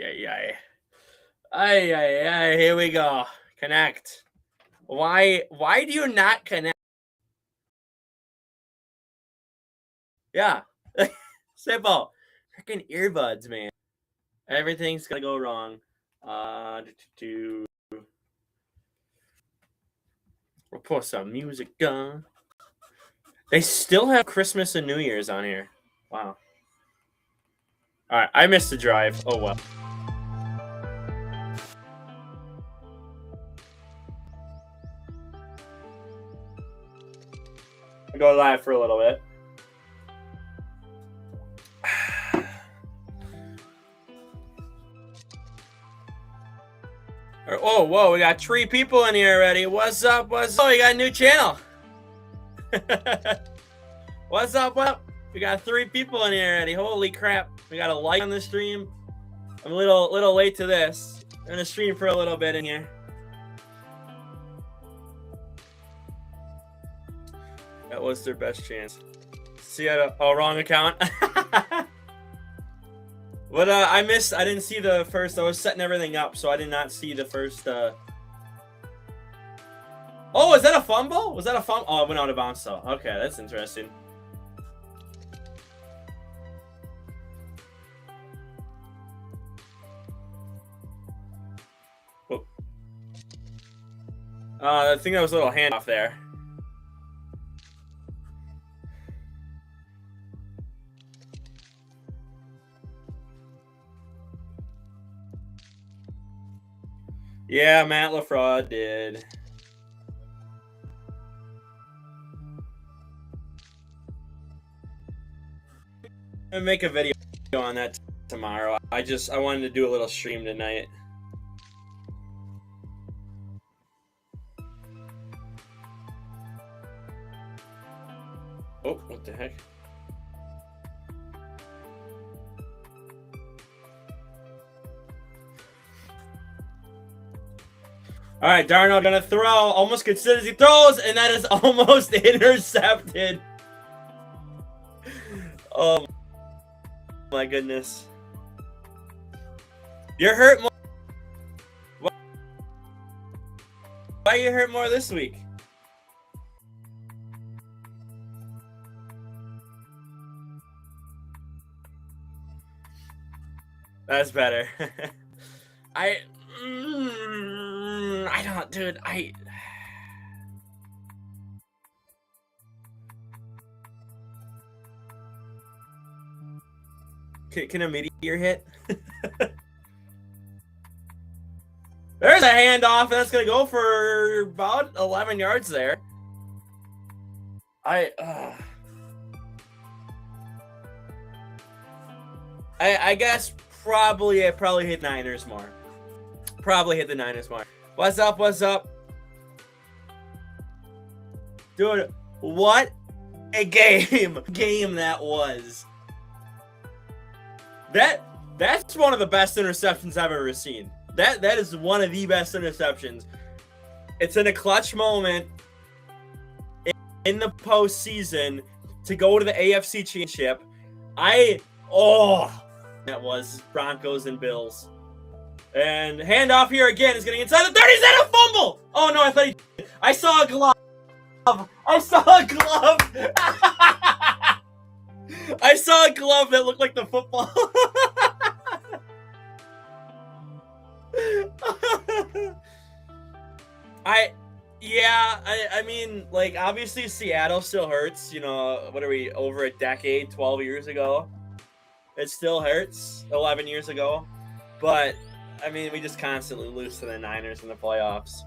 ay. Ay, ay, ay. Here we go. Connect. Why do you not connect? Yeah. Simple. Freaking earbuds, man. Everything's gonna go wrong. We'll put some music on. They still have Christmas and New Year's on here. Wow. Alright, I missed the drive. Oh well. I'll go live for a little bit. Oh, whoa, we got 3 people in here already. What's up? What's up? We got a new channel. What's up? Well, we got 3 people in here already. Holy crap. We got a like on the stream. I'm a little late to this. I'm going to stream for a little bit in here. That was their best chance. See, wrong account. But I didn't see the first. I was setting everything up, so I did not see the first. Oh, is that a fumble? Was that a fumble? Oh, it went out of bounds, though. Okay, that's interesting. Oh. I think that was a little handoff there. Yeah, Matt LaFraud did. I'm gonna make a video on that tomorrow. I wanted to do a little stream tonight. Oh, what the heck? All right, Darnold gonna throw. Almost considers he throws, and that is almost intercepted. Oh my goodness! You're hurt more. Why are you hurt more this week? That's better. I don't, dude. Can a meteor hit? There's a handoff, and that's gonna go for about 11 yards there. I guess I probably hit Niners more. Probably hit the Niners more. What's up? What's up? Dude, what a game that was. That's one of the best interceptions I've ever seen. That is one of the best interceptions. It's in a clutch moment in the postseason to go to the AFC Championship. That was Broncos and Bills. And handoff here again is getting inside the 30. Is that a fumble? Oh no, I saw a glove. I saw a glove. I saw a glove that looked like the football. I mean, like, obviously Seattle still hurts. You know, what are we, over a decade, 12 years ago? It still hurts, 11 years ago. But, I mean, we just constantly lose to the Niners in the playoffs.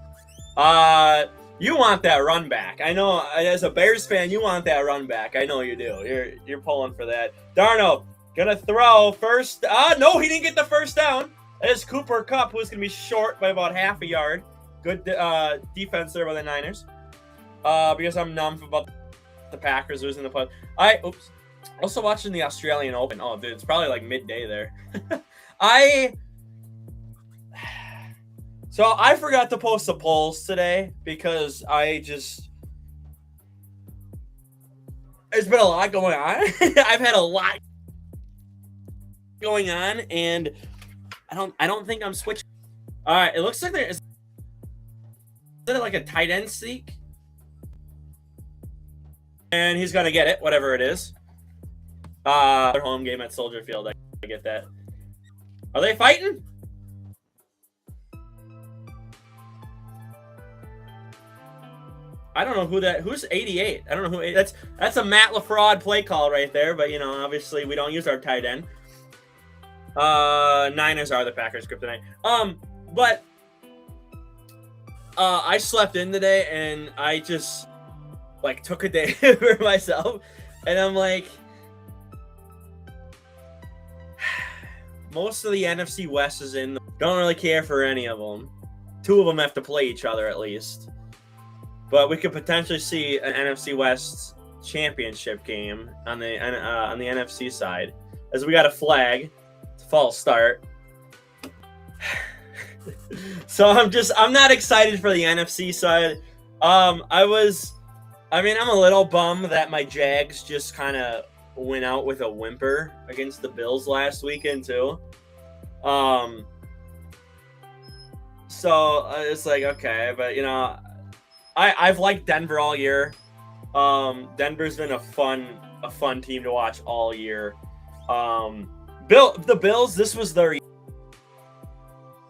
You want that run back. I know, as a Bears fan, you want that run back. I know you do. You're pulling for that. Darnold, gonna throw first. No, he didn't get the first down. That is Cooper Kupp, who's gonna be short by about half a yard. Good defense there by the Niners. Because I'm numb about the Packers losing the play. Also watching the Australian Open. Oh, dude, it's probably like midday there. So I forgot to post the polls today because there's been a lot going on. I've had a lot going on, and I don't think I'm switching. All right, it looks like there is it like a tight end seek, and he's gonna get it, whatever it is. Their home game at Soldier Field. I get that. Are they fighting? I don't know who that. Who's 88? I don't know who. That's a Matt LaFraud play call right there. But you know, obviously we don't use our tight end. Niners are the Packers kryptonite. But I slept in today and I just like took a day for myself, and I'm like, most of the NFC West is in. Don't really care for any of them. Two of them have to play each other at least. But we could potentially see an NFC West championship game on the NFC side, as we got a flag. It's a false start. So I'm not excited for the NFC side. I'm a little bummed that my Jags just kind of went out with a whimper against the Bills last weekend too. So it's like, okay, but you know, I've liked Denver all year. Denver's been a fun team to watch all year. The Bills, this was their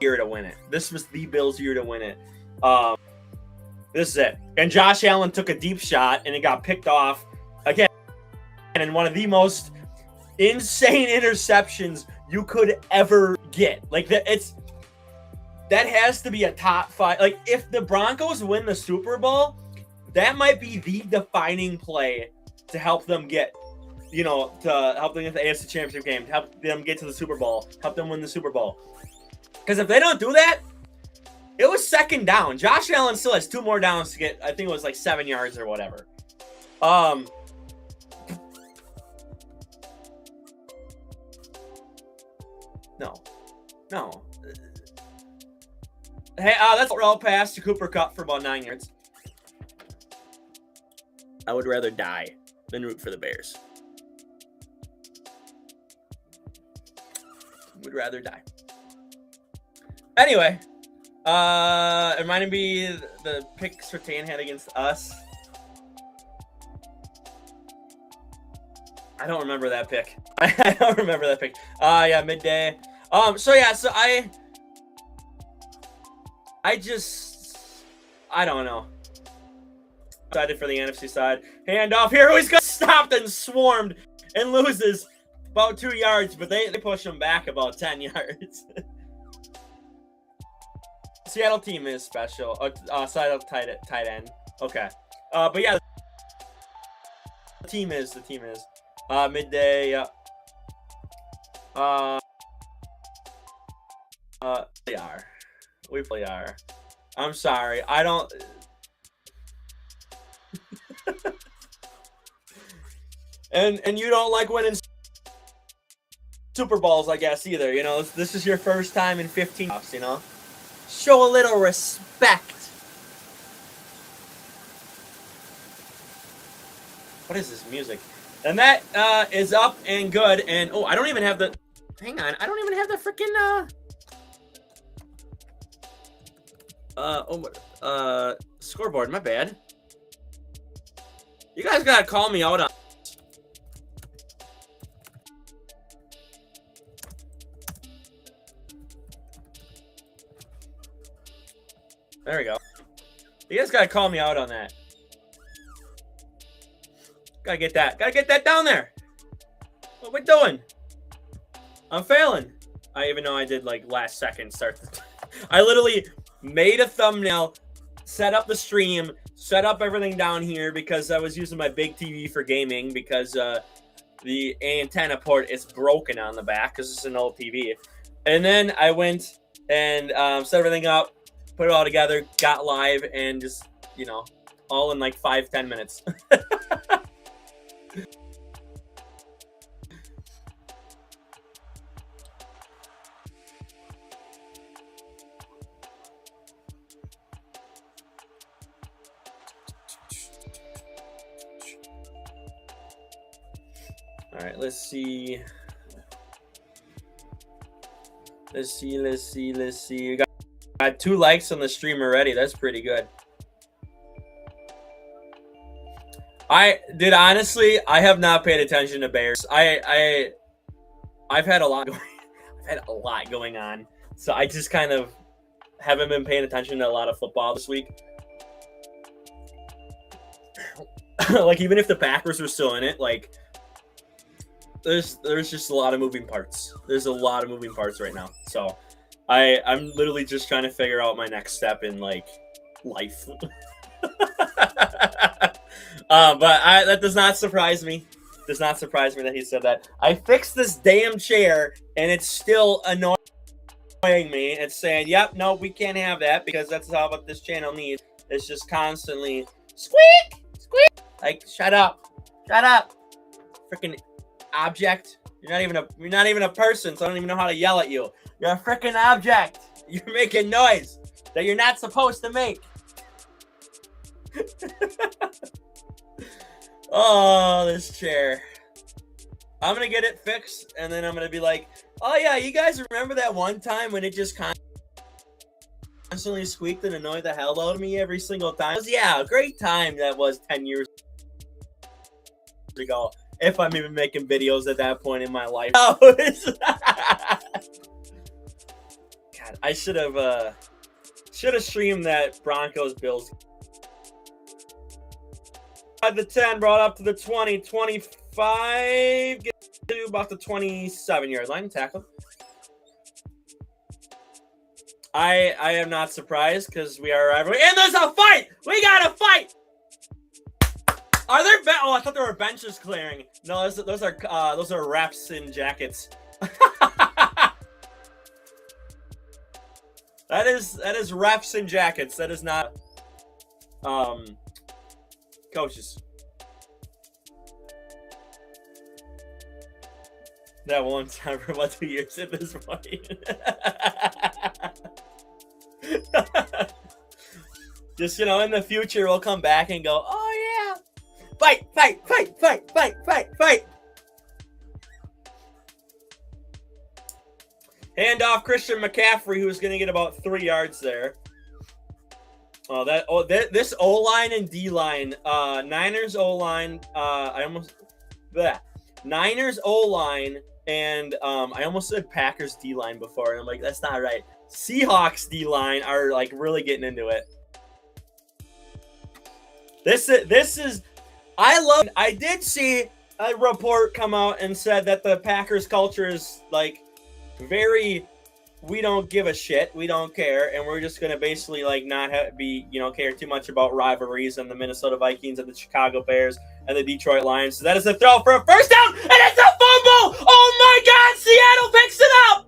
year to win it. This was the Bills' year to win it. This is it. And Josh Allen took a deep shot, and it got picked off again. And one of the most insane interceptions you could ever get. Like that has to be a top 5. Like, if the Broncos win the Super Bowl, that might be the defining play to help them get, you know, to help them get the AFC Championship game, to help them get to the Super Bowl, help them win the Super Bowl. Because if they don't do that, it was second down. Josh Allen still has 2 more downs to get, I think it was like 7 yards or whatever. No. Hey, that's a roll pass to Cooper Kupp for about 9 yards. I would rather die than root for the Bears. Would rather die. Anyway, it reminded me the pick Sertan had against us. I don't remember that pick. I don't remember that pick. Yeah, midday. So I don't know. Excited for the NFC side. Handoff here. He's got stopped and swarmed and loses about 2 yards, but they push him back about 10 yards. Seattle team is special. Side of tight end. Okay. But yeah, the team is midday. Yeah. We really are. I'm sorry. I don't. and you don't like winning Super Bowls, I guess, either. You know, this is your first time in 15 years, you know. Show a little respect. What is this music? And that is up and good. And I don't even have the. Hang on, I don't even have the freaking scoreboard. My bad. You guys gotta call me out on. There we go. You guys gotta call me out on that. Gotta get that down there. What we doing? I'm failing. I even know I did like last second start. I literally made a thumbnail, set up the stream, set up everything down here because I was using my big TV for gaming because the antenna port is broken on the back because it's an old TV. And then I went and set everything up, put it all together, got live, and just, you know, all in like 5-10 minutes. All right, let's see. Let's see. We got 2 likes on the stream already. That's pretty good. Honestly, I have not paid attention to Bears. I've had a lot going on. So I just kind of haven't been paying attention to a lot of football this week. Like, even if the Packers were still in it, like, there's just a lot of moving parts. There's a lot of moving parts right now. So I'm literally just trying to figure out my next step in, like, life. But that does not surprise me. Does not surprise me that he said that. I fixed this damn chair, and it's still annoying me. It's saying, yep, no, we can't have that because that's all what this channel needs. It's just constantly squeak, squeak. Like, shut up, freaking object. You're not even a person, so I don't even know how to yell at you. You're a freaking object. You're making noise that you're not supposed to make. Oh, this chair. I'm gonna get it fixed, and then I'm gonna be like, oh yeah, you guys remember that one time when it just constantly squeaked and annoyed the hell out of me every single time? Yeah, a great time that was 10 years ago, if I'm even making videos at that point in my life. God, I should have streamed that Broncos Bills. At the 10, brought up to the 20, 25, get to about the 27-yard line, tackle. I am not surprised because we are rivalry. And there's a fight! We got a fight! Are there oh, I thought there were benches clearing. No, those are reps in jackets. That is reps in jackets. That is not coaches. That one time for about 2 years at this point. Just, in the future, we'll come back and go, oh, yeah. Fight. Hand off Christian McCaffrey, who's going to get about 3 yards there. This O-line and D-line, Niners O-line, Niners O-line, and I almost said Packers D-line before, and I'm like, that's not right. Seahawks D-line are, like, really getting into it. This is, I did see a report come out and said that the Packers culture is, like, very, we don't give a shit, we don't care, and we're just going to basically, like, not care too much about rivalries and the Minnesota Vikings and the Chicago Bears and the Detroit Lions. So that is a throw for a first down, and it's a fumble! Oh my God, Seattle picks it up!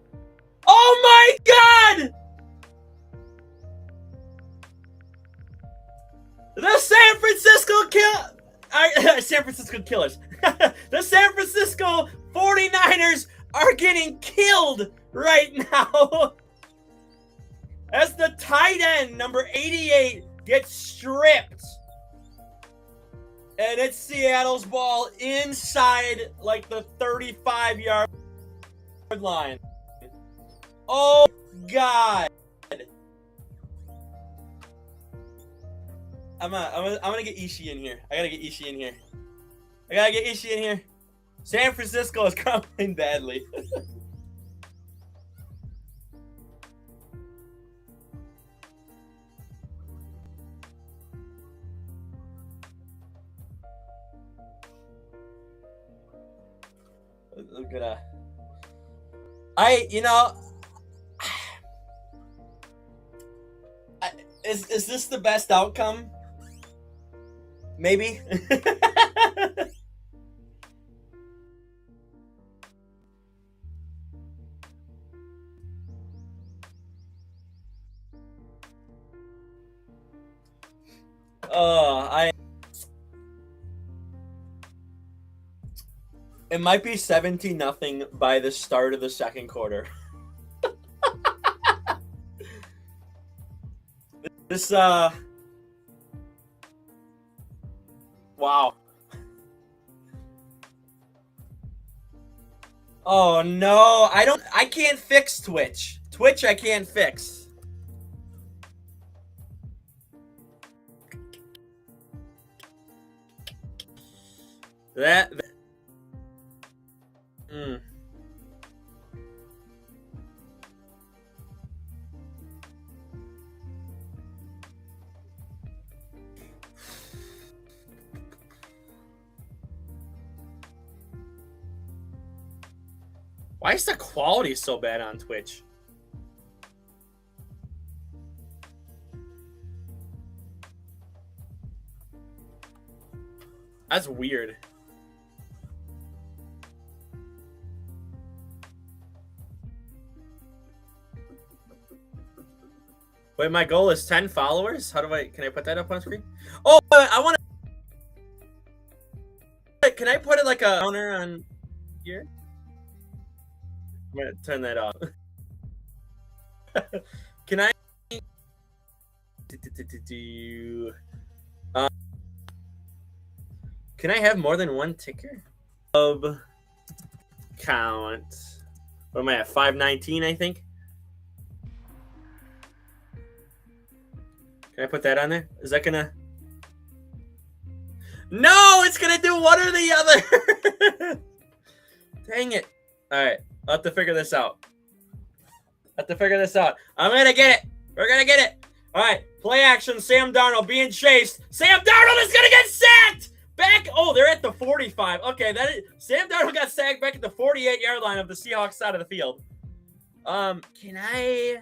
Oh my God! The San Francisco Killers. The San Francisco 49ers are getting killed right now. As the tight end, number 88, gets stripped. And it's Seattle's ball inside, like, the 35-yard line. Oh, God. I'm gonna get Ishii in here. I gotta get Ishii in here. San Francisco is crumbling badly. Look at that. Is this the best outcome? Maybe. It might be 17-0 by the start of the second quarter. Wow. Oh no, I can't fix Twitch. Twitch I can't fix. That Why is the quality so bad on Twitch? That's weird. Wait, my goal is 10 followers? How do can I put that up on screen? Oh, I want to, can I put it like a counter on here? I'm going to turn that off. Can I? Can I have more than one ticker? Count. What am I at? 519, I think. Can I put that on there? Is that gonna? No, it's gonna do one or the other. Dang it! All right, I'll have to figure this out. I'm gonna get it. We're gonna get it. All right, play action. Sam Darnold being chased. Sam Darnold is gonna get sacked. Back. Oh, they're at the 45. Okay, Sam Darnold got sacked back at the 48-yard line of the Seahawks side of the field. Can I?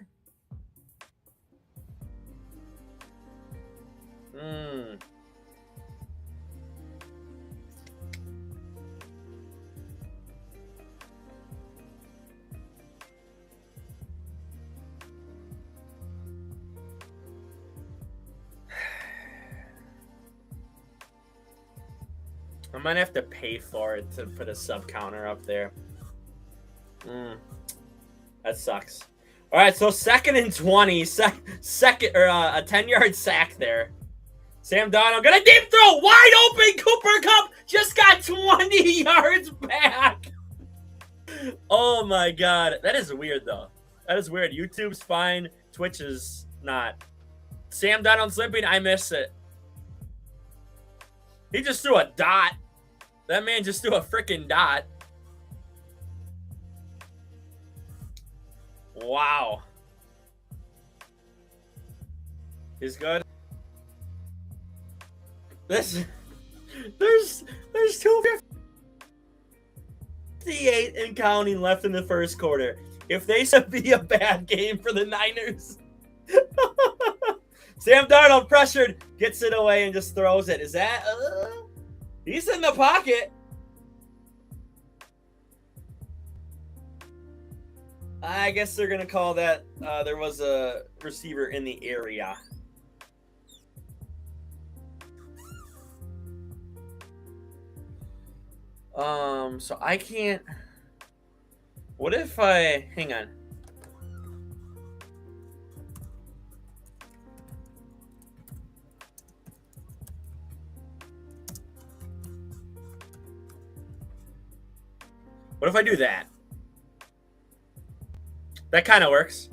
I might have to pay for it to put a sub counter up there. That sucks. All right, so 2nd and 20, second or a 10-yard sack there. Sam Darnold gonna deep throw, wide open. Cooper Kupp just got 20 yards back. Oh my God, that is weird though. That is weird. YouTube's fine, Twitch is not. Sam Darnold slipping, I miss it. He just threw a dot. That man just threw a freaking dot. Wow. He's good. There's 2:58 and counting left in the first quarter. If they should be a bad game for the Niners. Sam Darnold pressured, gets it away and just throws it. Is that? He's in the pocket. I guess they're going to call that there was a receiver in the area. So I can't. What if I hang on? What if I do that? That kind of works.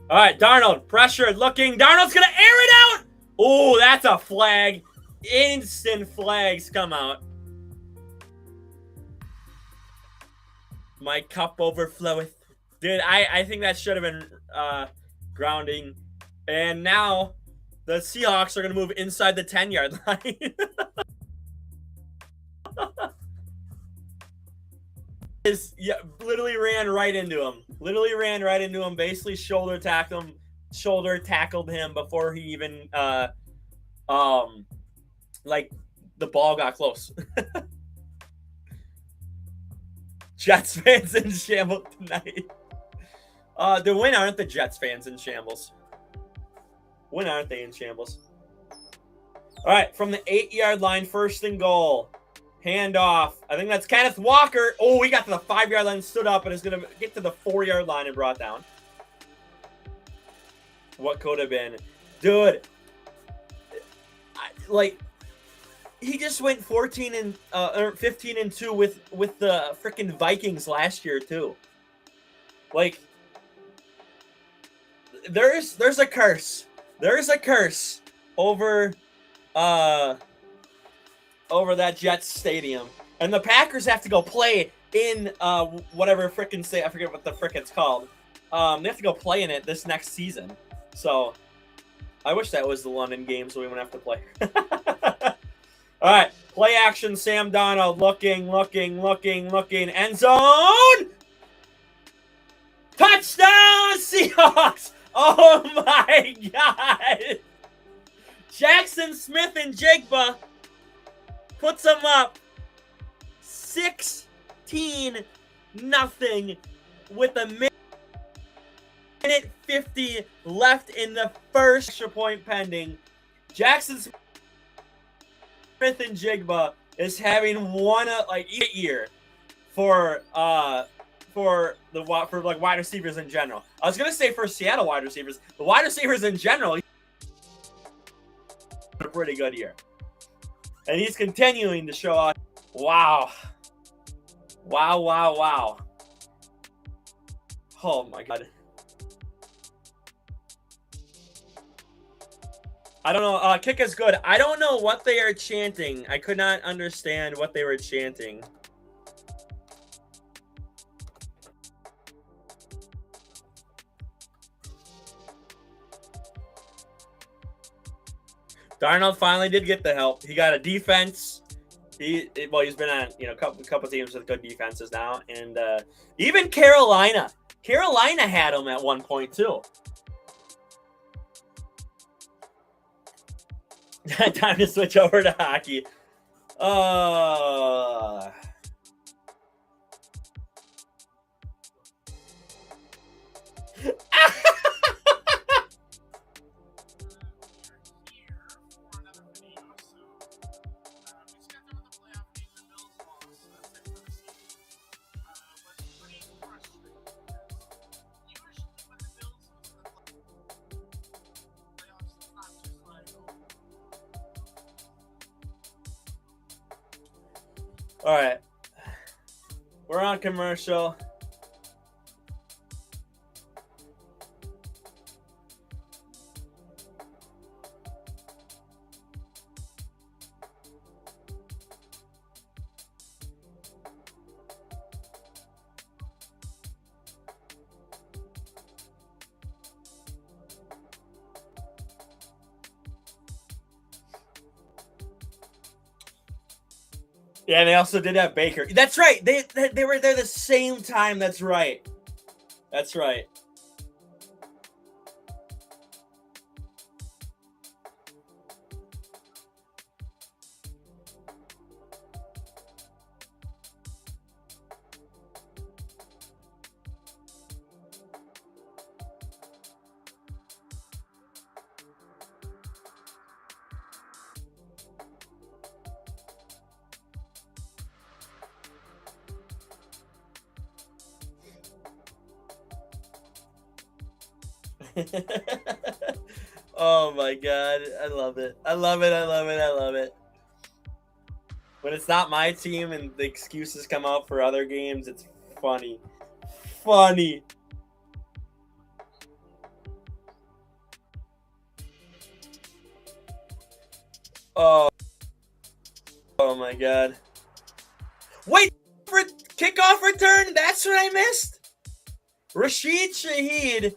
All right, Darnold, pressured, looking. Darnold's going to air it out. Oh, that's a flag. Instant flags come out. My cup overfloweth. Dude, I think that should have been grounding. And now the Seahawks are going to move inside the 10-yard line. Yeah, literally ran right into him. Basically shoulder tackled him before he even like the ball got close. Jets fans in shambles tonight. When aren't the Jets fans in shambles? When aren't they in shambles? All right, from the 8-yard line, 1st and goal. Handoff. I think that's Kenneth Walker. Oh, he got to the 5-yard line, stood up, and is going to get to the 4-yard line and brought down. What could have been? Dude. he just went 14 and or 15 and 2 with the freaking Vikings last year too. Like, there's a curse. There's a curse over over that Jets stadium, and the Packers have to go play in whatever freaking state. I forget what the frick it's called. They have to go play in it this next season. So I wish that was the London game, so we wouldn't have to play. All right, play action. Sam Darnold looking. End zone. Touchdown, Seahawks! Oh my God! Jackson Smith-Njigba puts them up 16-0 with a minute 50 left in the first extra point pending. Jackson Smith-Njigba is having one year for wide receivers in general. I was gonna say for Seattle wide receivers, the wide receivers in general, a pretty good year, and he's continuing to show off. Wow. Oh my God. I don't know. Kick is good. I don't know what they are chanting. I could not understand what they were chanting. Darnold finally did get the help. He got a defense. He's been on a couple teams with good defenses now, and even Carolina had him at one point too. Time to switch over to hockey. All right, we're on commercial. Yeah, they also did have Baker. That's right. They were there the same time. That's right. That's right. Oh my God, I love it. I love it. When it's not my team and the excuses come out for other games, it's funny. Oh my God. Wait for kickoff return. That's what I missed. Rashid Shaheed.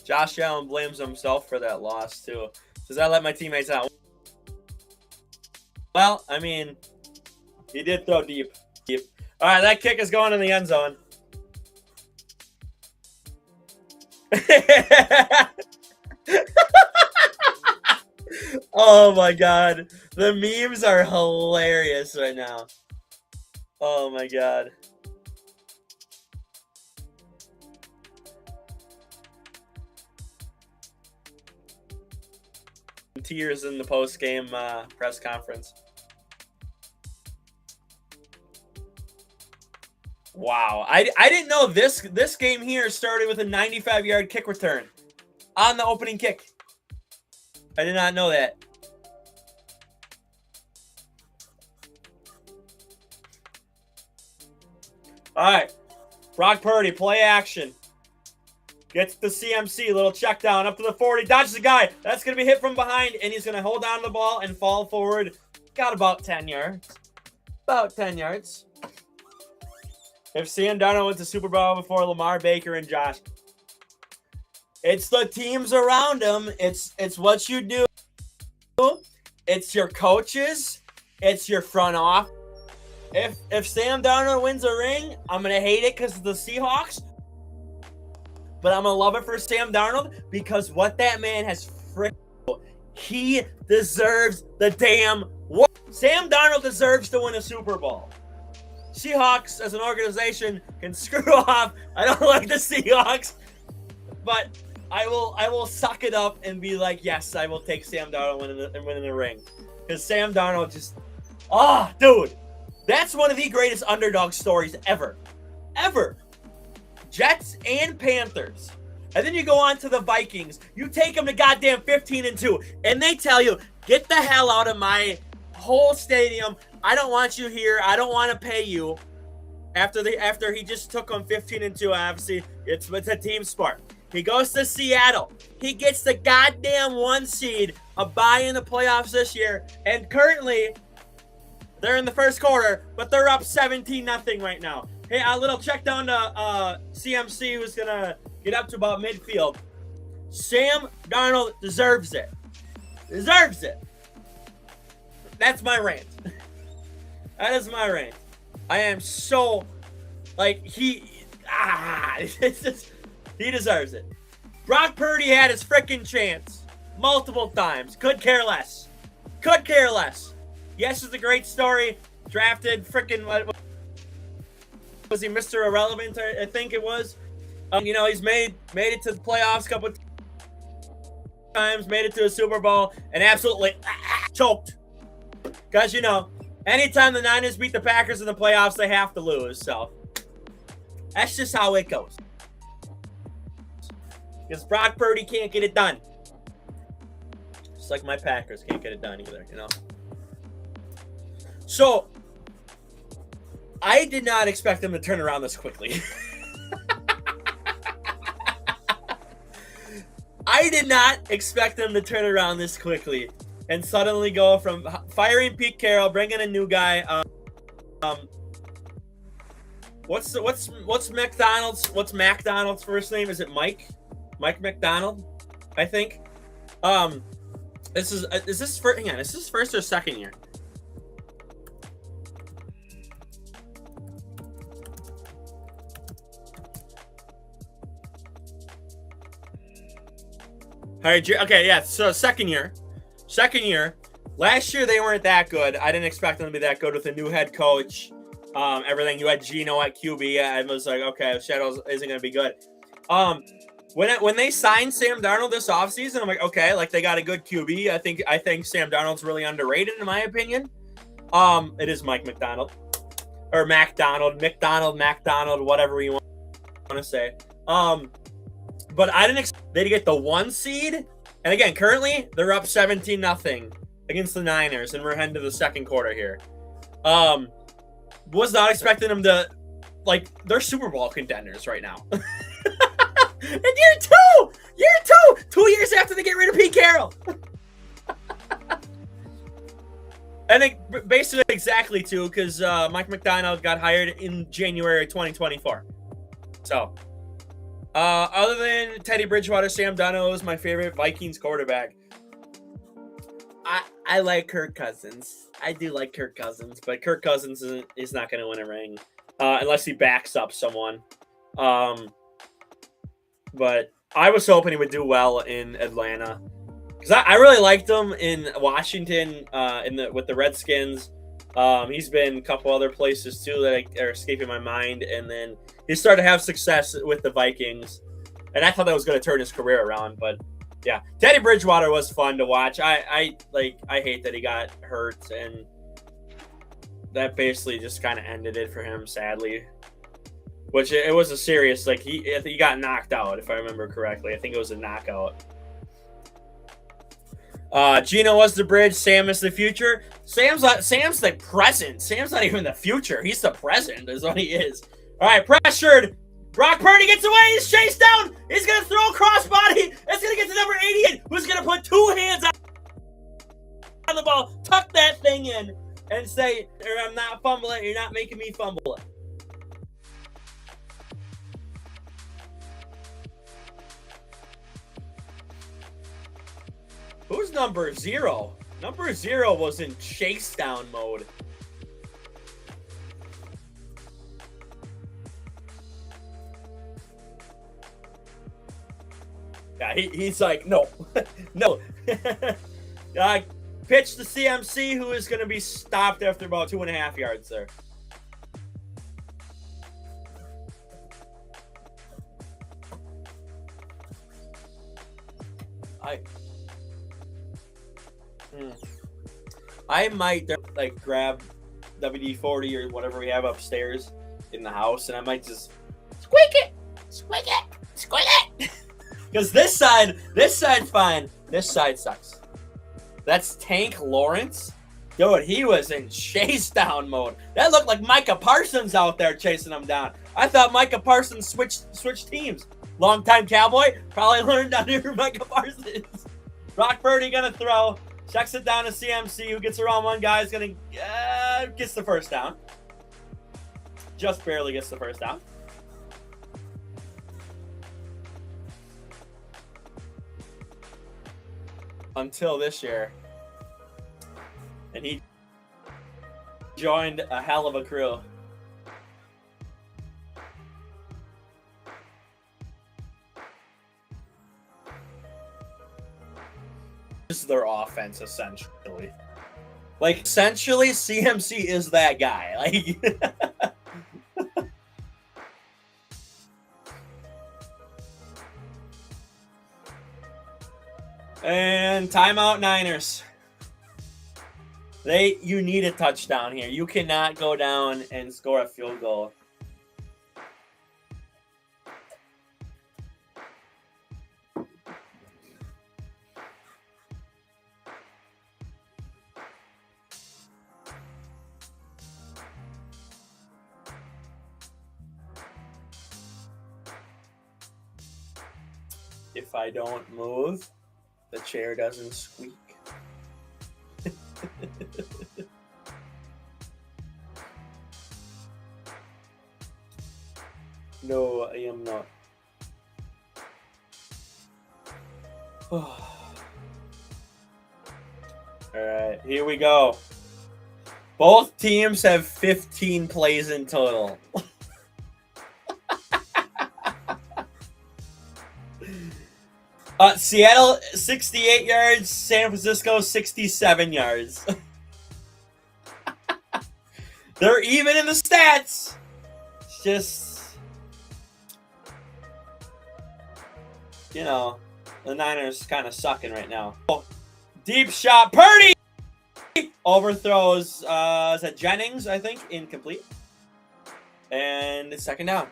Josh Allen blames himself for that loss, too. Says, I let my teammates out. Well, I mean, he did throw deep. All right, that kick is going in the end zone. Oh, my God. The memes are hilarious right now. Oh, my God. Tears in the post-game press conference. Wow. I didn't know this game here started with a 95-yard kick return on the opening kick. I did not know that. All right. Brock Purdy, play action. Gets the CMC, little check down up to the 40. Dodges the guy. That's going to be hit from behind, and he's going to hold on to the ball and fall forward. Got about 10 yards. About 10 yards. If Sam Darnold went to Super Bowl before Lamar, Baker, and Josh. It's the teams around him. It's what you do. It's your coaches. It's your front office. If Sam Darnold wins a ring, I'm going to hate it because of the Seahawks. But I'm going to love it for Sam Darnold because what that man has he deserves the damn world. Sam Darnold deserves to win a Super Bowl. Seahawks as an organization can screw off. I don't like the Seahawks, but I will suck it up and be like, yes, I will take Sam Darnold and win in the ring. Because Sam Darnold just, dude, that's one of the greatest underdog stories ever. Ever. Jets and Panthers. And then you go on to the Vikings. You take them to goddamn 15-2, and they tell you, get the hell out of my whole stadium. I don't want you here. I don't want to pay you. After he just took them 15-2, obviously, it's a team sport. He goes to Seattle. He gets the goddamn 1 seed, a bye in the playoffs this year, and currently they're in the first quarter, but they're up 17-0 right now. Hey, a little check down to CMC, who's going to get up to about midfield. Sam Darnold deserves it. Deserves it. That's my rant. That is my rant. I am so, he deserves it. Brock Purdy had his freaking chance multiple times. Could care less. Could care less. Yes, it's a great story. Drafted freaking, was he Mr. Irrelevant? I think it was. He's made it to the playoffs a couple times, made it to a Super Bowl, and absolutely choked. Because, anytime the Niners beat the Packers in the playoffs, they have to lose. So, that's just how it goes. Because Brock Purdy can't get it done. Just like my Packers can't get it done either, So, I did not expect them to turn around this quickly. I did not expect them to turn around this quickly and suddenly go from firing Pete Carroll, bringing a new guy. What's McDonald's first name? Is it Mike? Mike McDonald, I think. Is this first or second year? All right, okay, yeah, so second year. Last year, they weren't that good. I didn't expect them to be that good with a new head coach, everything. You had Geno at QB. I was like, okay, Shadows isn't going to be good. When they signed Sam Darnold this offseason, I'm like, okay, they got a good QB. I think Sam Darnold's really underrated, in my opinion. It is Mike McDonald. Or McDonald, whatever you want to say. But I didn't expect they to get the 1 seed. And again, currently, they're up 17-0 against the Niners, and we're heading to the second quarter here. Was not expecting them to, they're Super Bowl contenders right now. And year two! 2 years after they get rid of Pete Carroll. I think basically exactly 2, because Mike McDonald got hired in January 2024. So, other than Teddy Bridgewater, Sam Darnold is my favorite Vikings quarterback. I like Kirk Cousins. I do like Kirk Cousins, but Kirk Cousins is not going to win a ring unless he backs up someone. But I was hoping he would do well in Atlanta because I really liked him in Washington with the Redskins. He's been a couple other places too that are escaping my mind, and then he started to have success with the Vikings, and I thought that was going to turn his career around. But yeah, Teddy Bridgewater was fun to watch. I hate that he got hurt, and that basically just kind of ended it for him, sadly. which it was a serious, like, he got knocked out, if I remember correctly. I think it was a knockout. Gino was the bridge. Sam is the future. Sam's the present. Sam's not even the future. He's the present, is what he is. All right, pressured. Brock Purdy gets away. He's chased down. He's going to throw a crossbody. It's going to get to number 88, who's going to put 2 hands on the ball, tuck that thing in, and say, I'm not fumbling. You're not making me fumble it. Who's number 0? Number 0 was in chase down mode. Yeah, he's like, no. No. Pitch to CMC, who is going to be stopped after about 2.5 yards there. I might like grab WD-40 or whatever we have upstairs in the house, and I might just squeak it, squeak it, squeak it. Because this side's fine. This side sucks. That's Tank Lawrence. Dude, he was in chase down mode. That looked like Micah Parsons out there chasing him down. I thought Micah Parsons switched teams. Longtime Cowboy, probably learned under Micah Parsons. Brock Purdy gonna throw. Checks it down to CMC, who gets around one guy, is gonna gets the first down. Just barely gets the first down. Until this year. And he joined a hell of a crew. This is their offense, essentially. Like, essentially, CMC is that guy. Like, and timeout Niners. You need a touchdown here. You cannot go down and score a field goal. If I don't move, the chair doesn't squeak. No, I am not. Alright, here we go. Both teams have 15 plays in total. Seattle, 68 yards. San Francisco, 67 yards. They're even in the stats. It's just, you know, the Niners kind of sucking right now. Oh, deep shot. Purdy overthrows, is that Jennings, I think? Incomplete. And it's second down.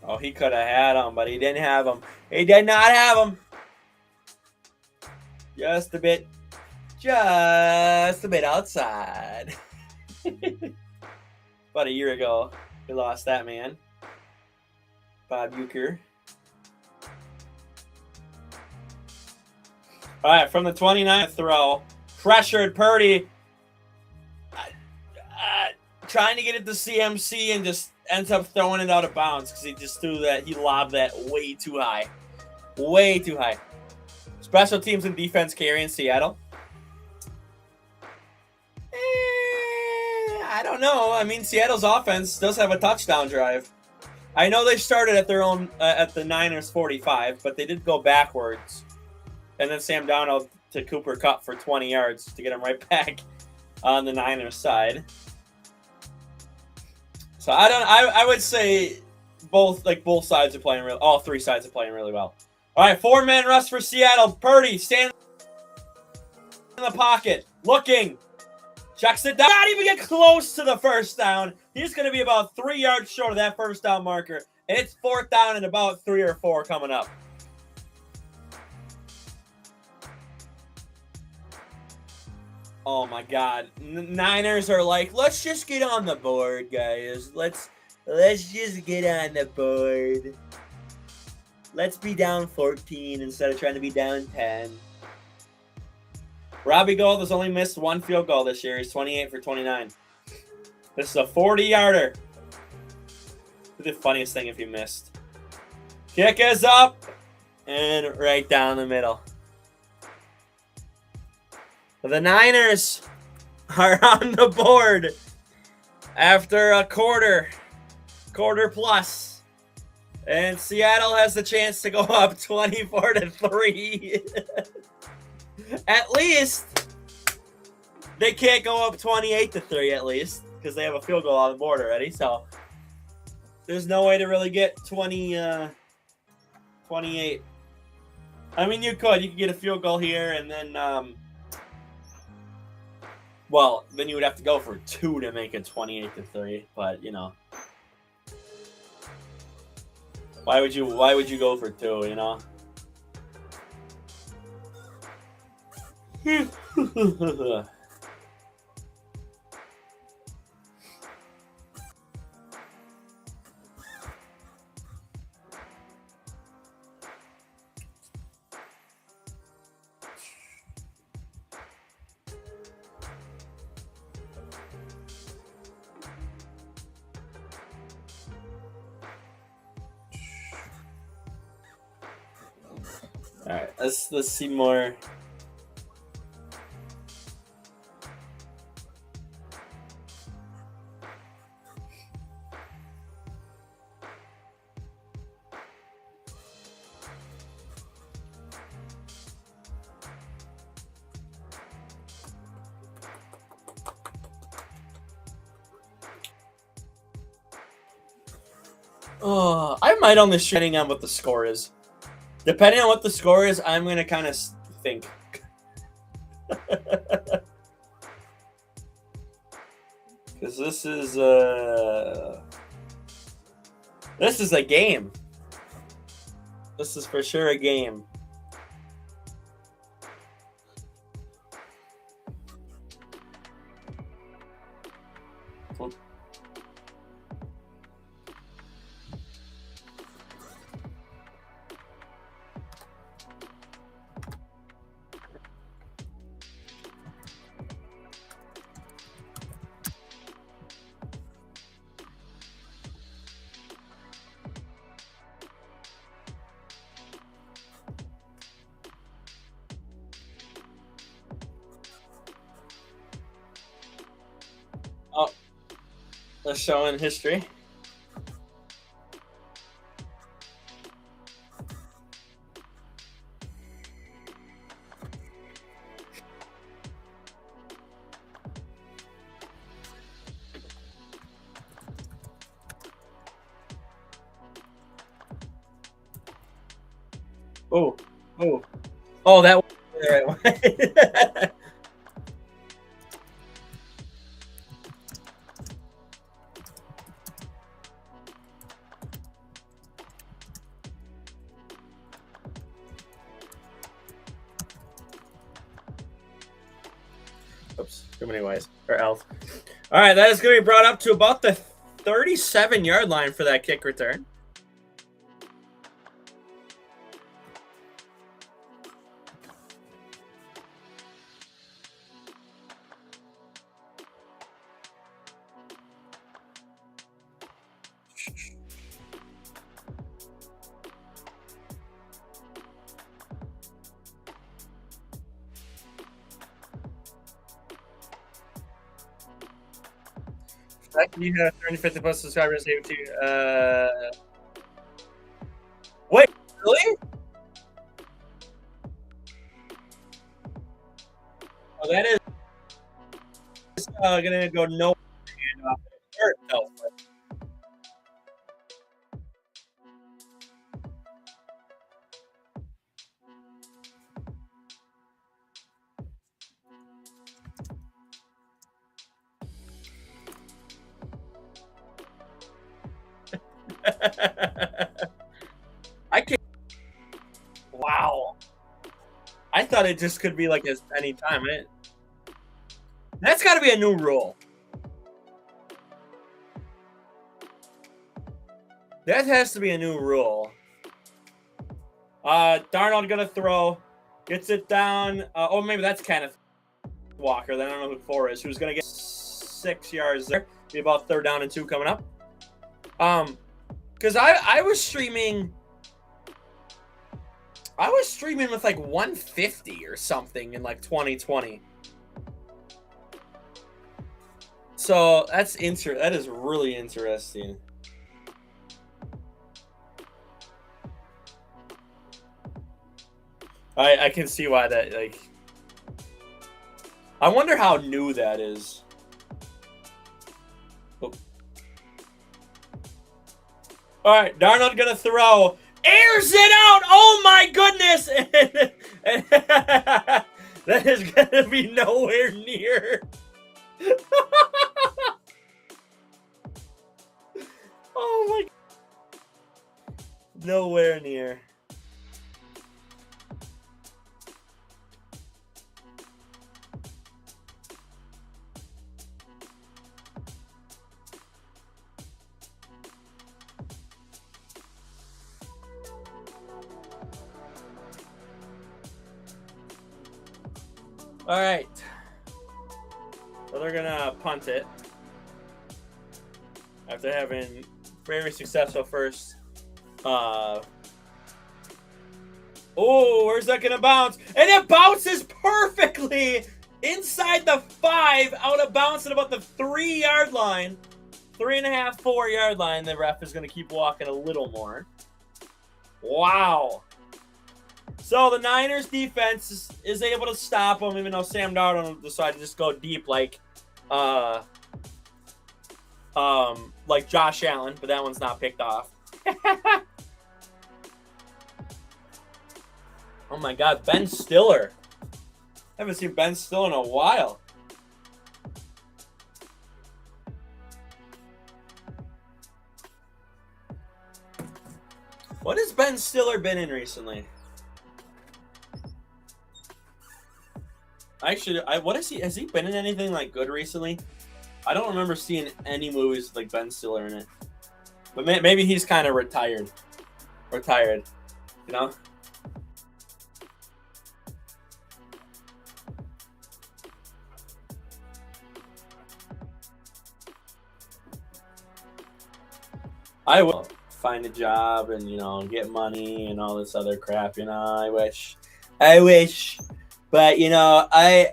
Oh, he could have had him, but he didn't have him. He did not have him. Just a bit outside. About a year ago, we lost that man. Bob Uecker. All right, from the 29th throw, pressured Purdy. Trying to get it to CMC and just ends up throwing it out of bounds because he just he lobbed that way too high. Way too high. Special teams and defense carrying Seattle. I don't know. I mean, Seattle's offense does have a touchdown drive. I know they started at their own at the Niners 45, but they did go backwards. And then Sam Darnold to Cooper Kupp for 20 yards to get him right back on the Niners side. So I would say both sides are playing real. All three sides are playing really well. All right, 4-man rush for Seattle. Purdy standing in the pocket, looking, checks it down. Not even get close to the first down. He's going to be about 3 yards short of that first down marker, and it's 4th down and about 3 or 4 coming up. Oh my God, Niners are like, let's just get on the board, guys. Let's just get on the board. Let's be down 14 instead of trying to be down 10. Robbie Gould has only missed 1 field goal this year. He's 28 for 29. This is a 40-yarder. The funniest thing if you missed. Kick is up and right down the middle. The Niners are on the board after a quarter plus. And Seattle has the chance to go up 24-3. At least they can't go up 28-3 at least, because they have a field goal on the board already. So there's no way to really get 28. I mean, you could get a field goal here, and then well, then you would have to go for 2 to make it 28-3. But you know, why would you go for 2? You know. All right, let's see more. Oh, I might only depending on what the score is. Depending on what the score is, I'm gonna kind of think. Because this is a game. This is for sure a game. Oh, let's show in history. Oh, that was the right one. Oops, too many Y's. Or L's. All right, that is going to be brought up to about the 37-yard line for that kick return. You have 350 plus subscribers. Wait, really? Oh, that is gonna go no. I can't. Wow. I thought it just could be like any time. That's got to be a new rule. That has to be a new rule. Darnold gonna throw, gets it down. Oh, maybe that's Kenneth Walker. Then I don't know who 4 is. Who's gonna get 6 yards there? Be about 3rd down and 2 coming up. Because I was streaming. I was streaming with like 150 or something in like 2020. So that is really interesting. I can see why that, like, I wonder how new that is. Oh. All right, Darnold gonna throw, airs it out. Oh my goodness! That is gonna be nowhere near. Oh my! Nowhere near. All right. So they're gonna punt it after having very successful first. Oh, where's that gonna bounce? And it bounces perfectly inside the 5, out of bounds at about the 3-yard line. 3.5, 4-yard line. The ref is gonna keep walking a little more. Wow. So the Niners defense is able to stop them, even though Sam Darnold decided to just go deep like Josh Allen, but that one's not picked off. Oh my God, Ben Stiller. I haven't seen Ben Stiller in a while. What has Ben Stiller been in recently? Actually, what is he? Has he been in anything like good recently? I don't remember seeing any movies with like Ben Stiller in it. But maybe he's kind of retired. You know? I will find a job and, you know, get money and all this other crap, you know. I wish. But, you know, I'm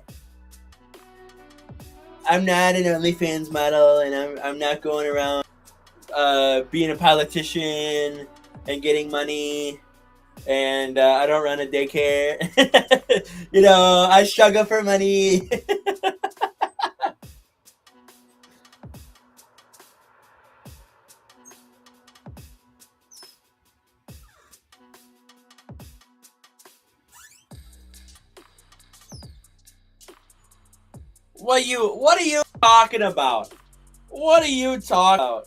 not an OnlyFans model, and I'm not going around being a politician and getting money, and I don't run a daycare. You know, I struggle for money. What are you talking about? What are you talking about?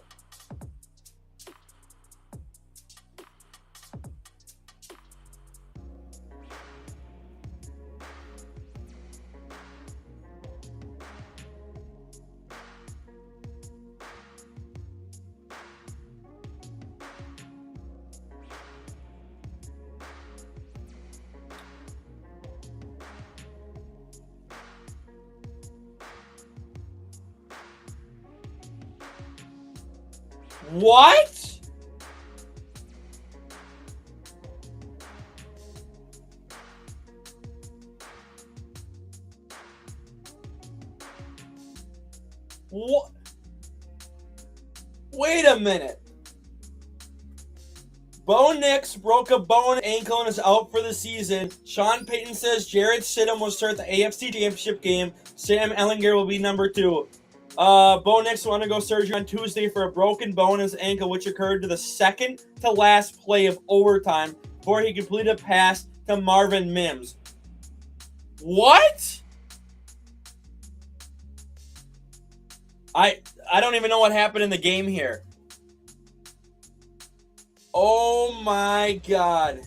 What? What? Wait a minute. Bo Nix broke a bone ankle and is out for the season. Sean Payton says Jared Stidham will start the AFC Championship game. Sam Ehlinger will be number 2. Bo Nix will undergo surgery on Tuesday for a broken bone in his ankle, which occurred to the second to last play of overtime before he completed a pass to Marvin Mims. What? I don't even know what happened in the game here. Oh my God.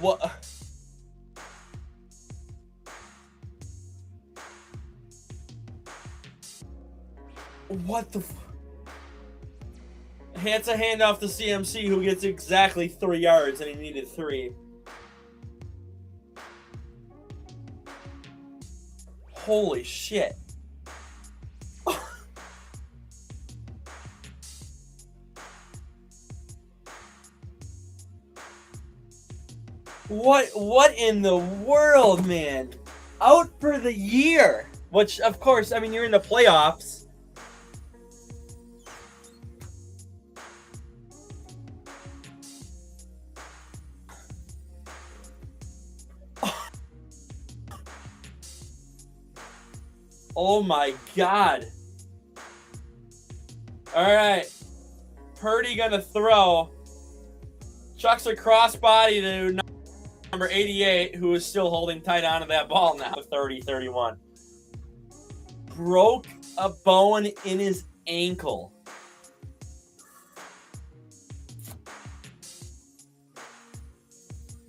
What? What the? It's a handoff to CMC, who gets exactly 3 yards, and he needed 3. Holy shit. What in the world, man? Out for the year. Which, of course, I mean, you're in the playoffs. Oh my God. All right. Purdy gonna throw. Chucks a crossbody to number 88, who is still holding tight onto that ball now. 30-31. Broke a bone in his ankle.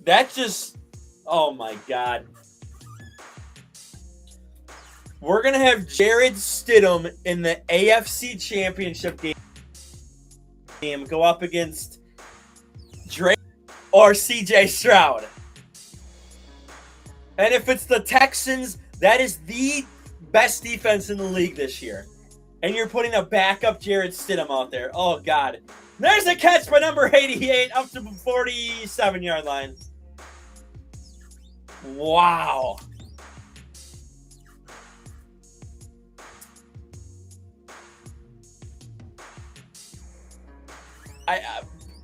That just, oh my God. We're going to have Jared Stidham in the AFC Championship game go up against Drake or CJ Stroud. And if it's the Texans, that is the best defense in the league this year. And you're putting a backup Jared Stidham out there. Oh, God. There's a catch by number 88 up to the 47-yard line. Wow.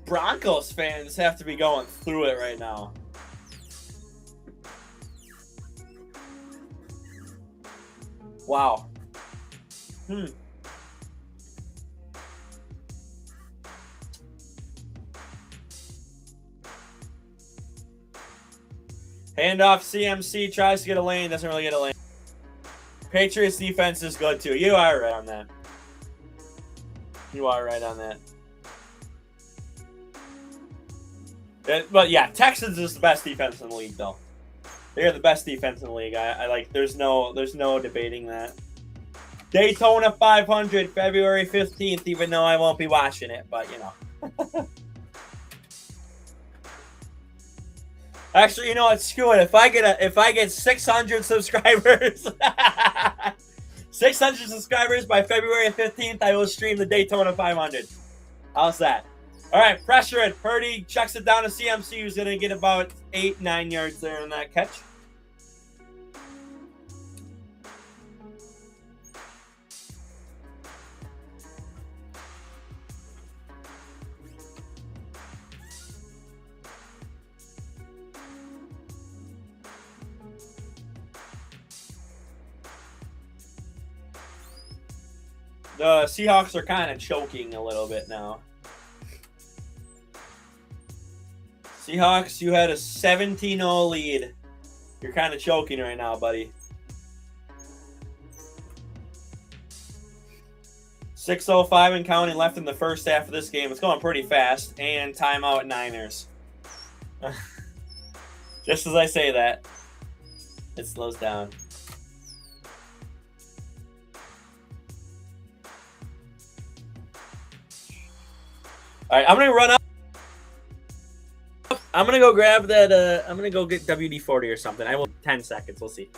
Broncos fans have to be going through it right now. Wow. Handoff, CMC tries to get a lane, doesn't really get a lane. Patriots defense is good too. You are right on that. You are right on that. But yeah, Texans is the best defense in the league, though. They're the best defense in the league. I like. There's no debating that. Daytona 500, February 15th. Even though I won't be watching it, but you know. Actually, you know what? Screw it. If I get 600 subscribers, 600 subscribers by February 15th, I will stream the Daytona 500. How's that? All right, pressure it. Purdy checks it down to CMC, who's going to get about 8-9 yards there in that catch. The Seahawks are kind of choking a little bit now. Seahawks, you had a 17-0 lead. You're kind of choking right now, buddy. 6:05 and counting left in the first half of this game. It's going pretty fast. And timeout Niners. Just as I say that, it slows down. All right, I'm going to run up. I'm going to go grab that. I'm going to go get WD-40 or something. I will 10 seconds. We'll see.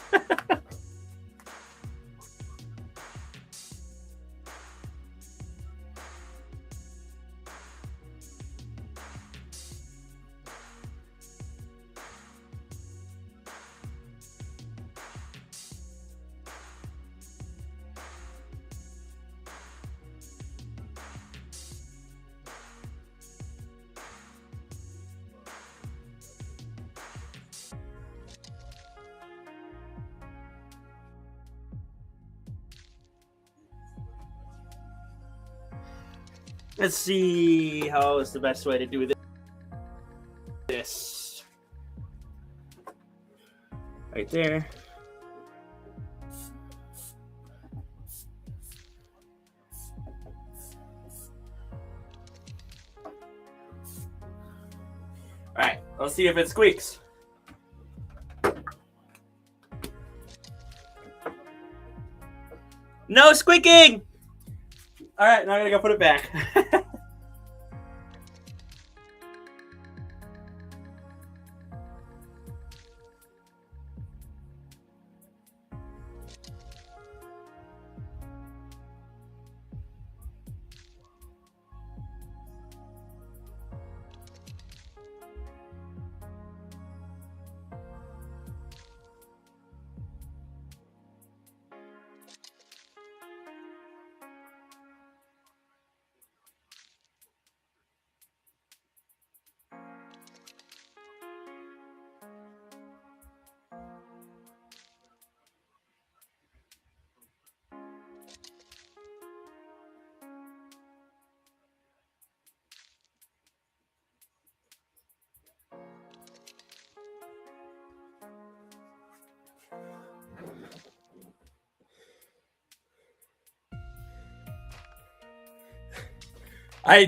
Let's see how is the best way to do this. this. Right there. All right, let's see if it squeaks. No squeaking! All right, now I gotta go put it back.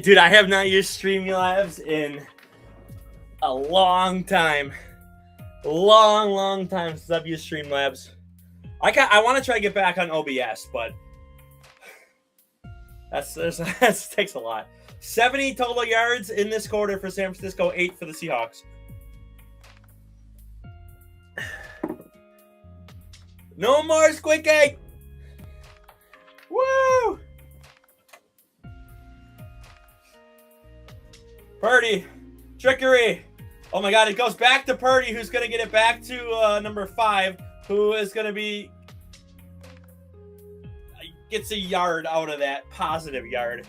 Dude, I have not used Streamlabs in a long time. Long time since I've used Streamlabs. I want to try to get back on OBS, but that takes a lot. 70 total yards in this quarter for San Francisco, 8 for the Seahawks. No more squeaking! Woo! Purdy, trickery. Oh my God, it goes back to Purdy, who's going to get it back to number 5, who is going to be, gets a yard out of that, positive yard.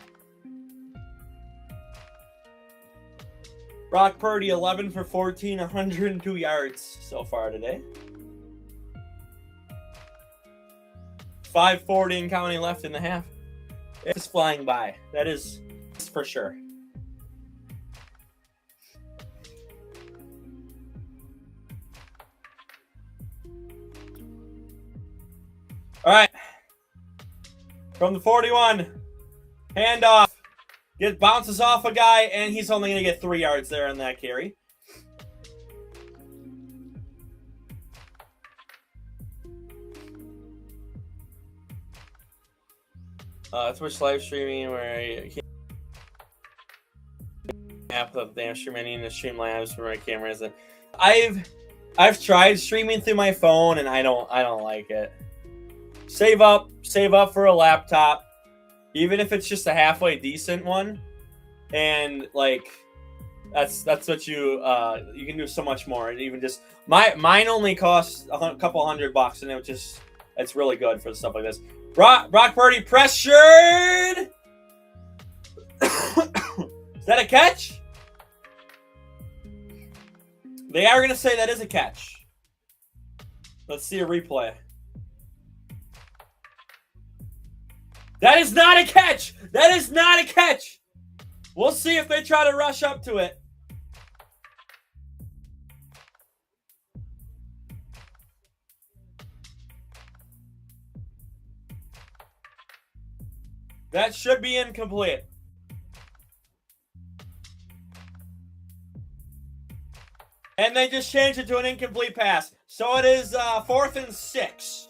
Brock Purdy, 11 for 14, 102 yards so far today. 5:40 and counting left in the half. It's flying by. That is for sure. All right. From the 41, handoff. Bounces off a guy, and he's only going to get 3 yards there on that carry. Twitch live streaming where you can't app of damn streaming in the Streamlabs where my camera isn't. I've tried streaming through my phone, and I don't like it. Save up for a laptop, even if it's just a halfway decent one, and like that's what you can do so much more. And even just mine only costs a couple $100, and it's really good for stuff like this. Brock Purdy pressured. Is that a catch? They are gonna say that is a catch. Let's see a replay. That is not a catch! That is not a catch! We'll see if they try to rush up to it. That should be incomplete. And they just changed it to an incomplete pass. So it is 4th and 6.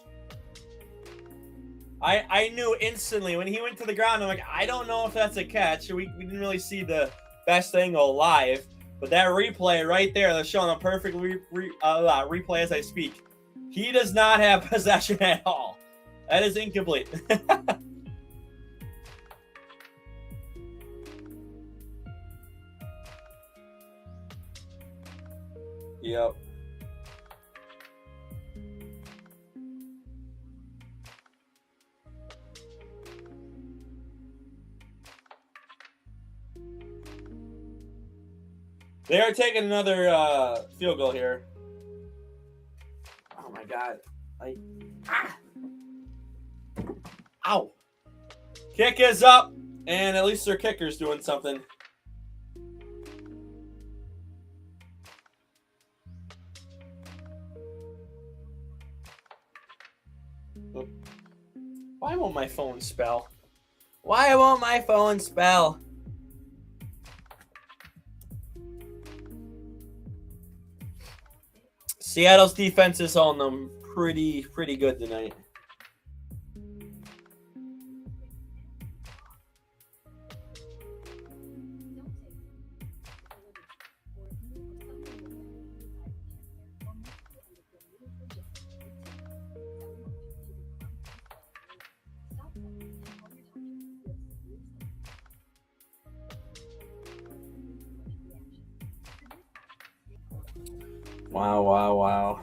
I knew instantly when he went to the ground. I'm like, I don't know if that's a catch. We didn't really see the best angle live, but that replay right there, they're showing a perfect replay as I speak. He does not have possession at all. That is incomplete. Yep. They are taking another field goal here. Oh my God. Ow. Kick is up, and at least their kicker's doing something. won't my phone spell? Why won't my phone spell? Seattle's defense is holding them pretty good tonight. Wow.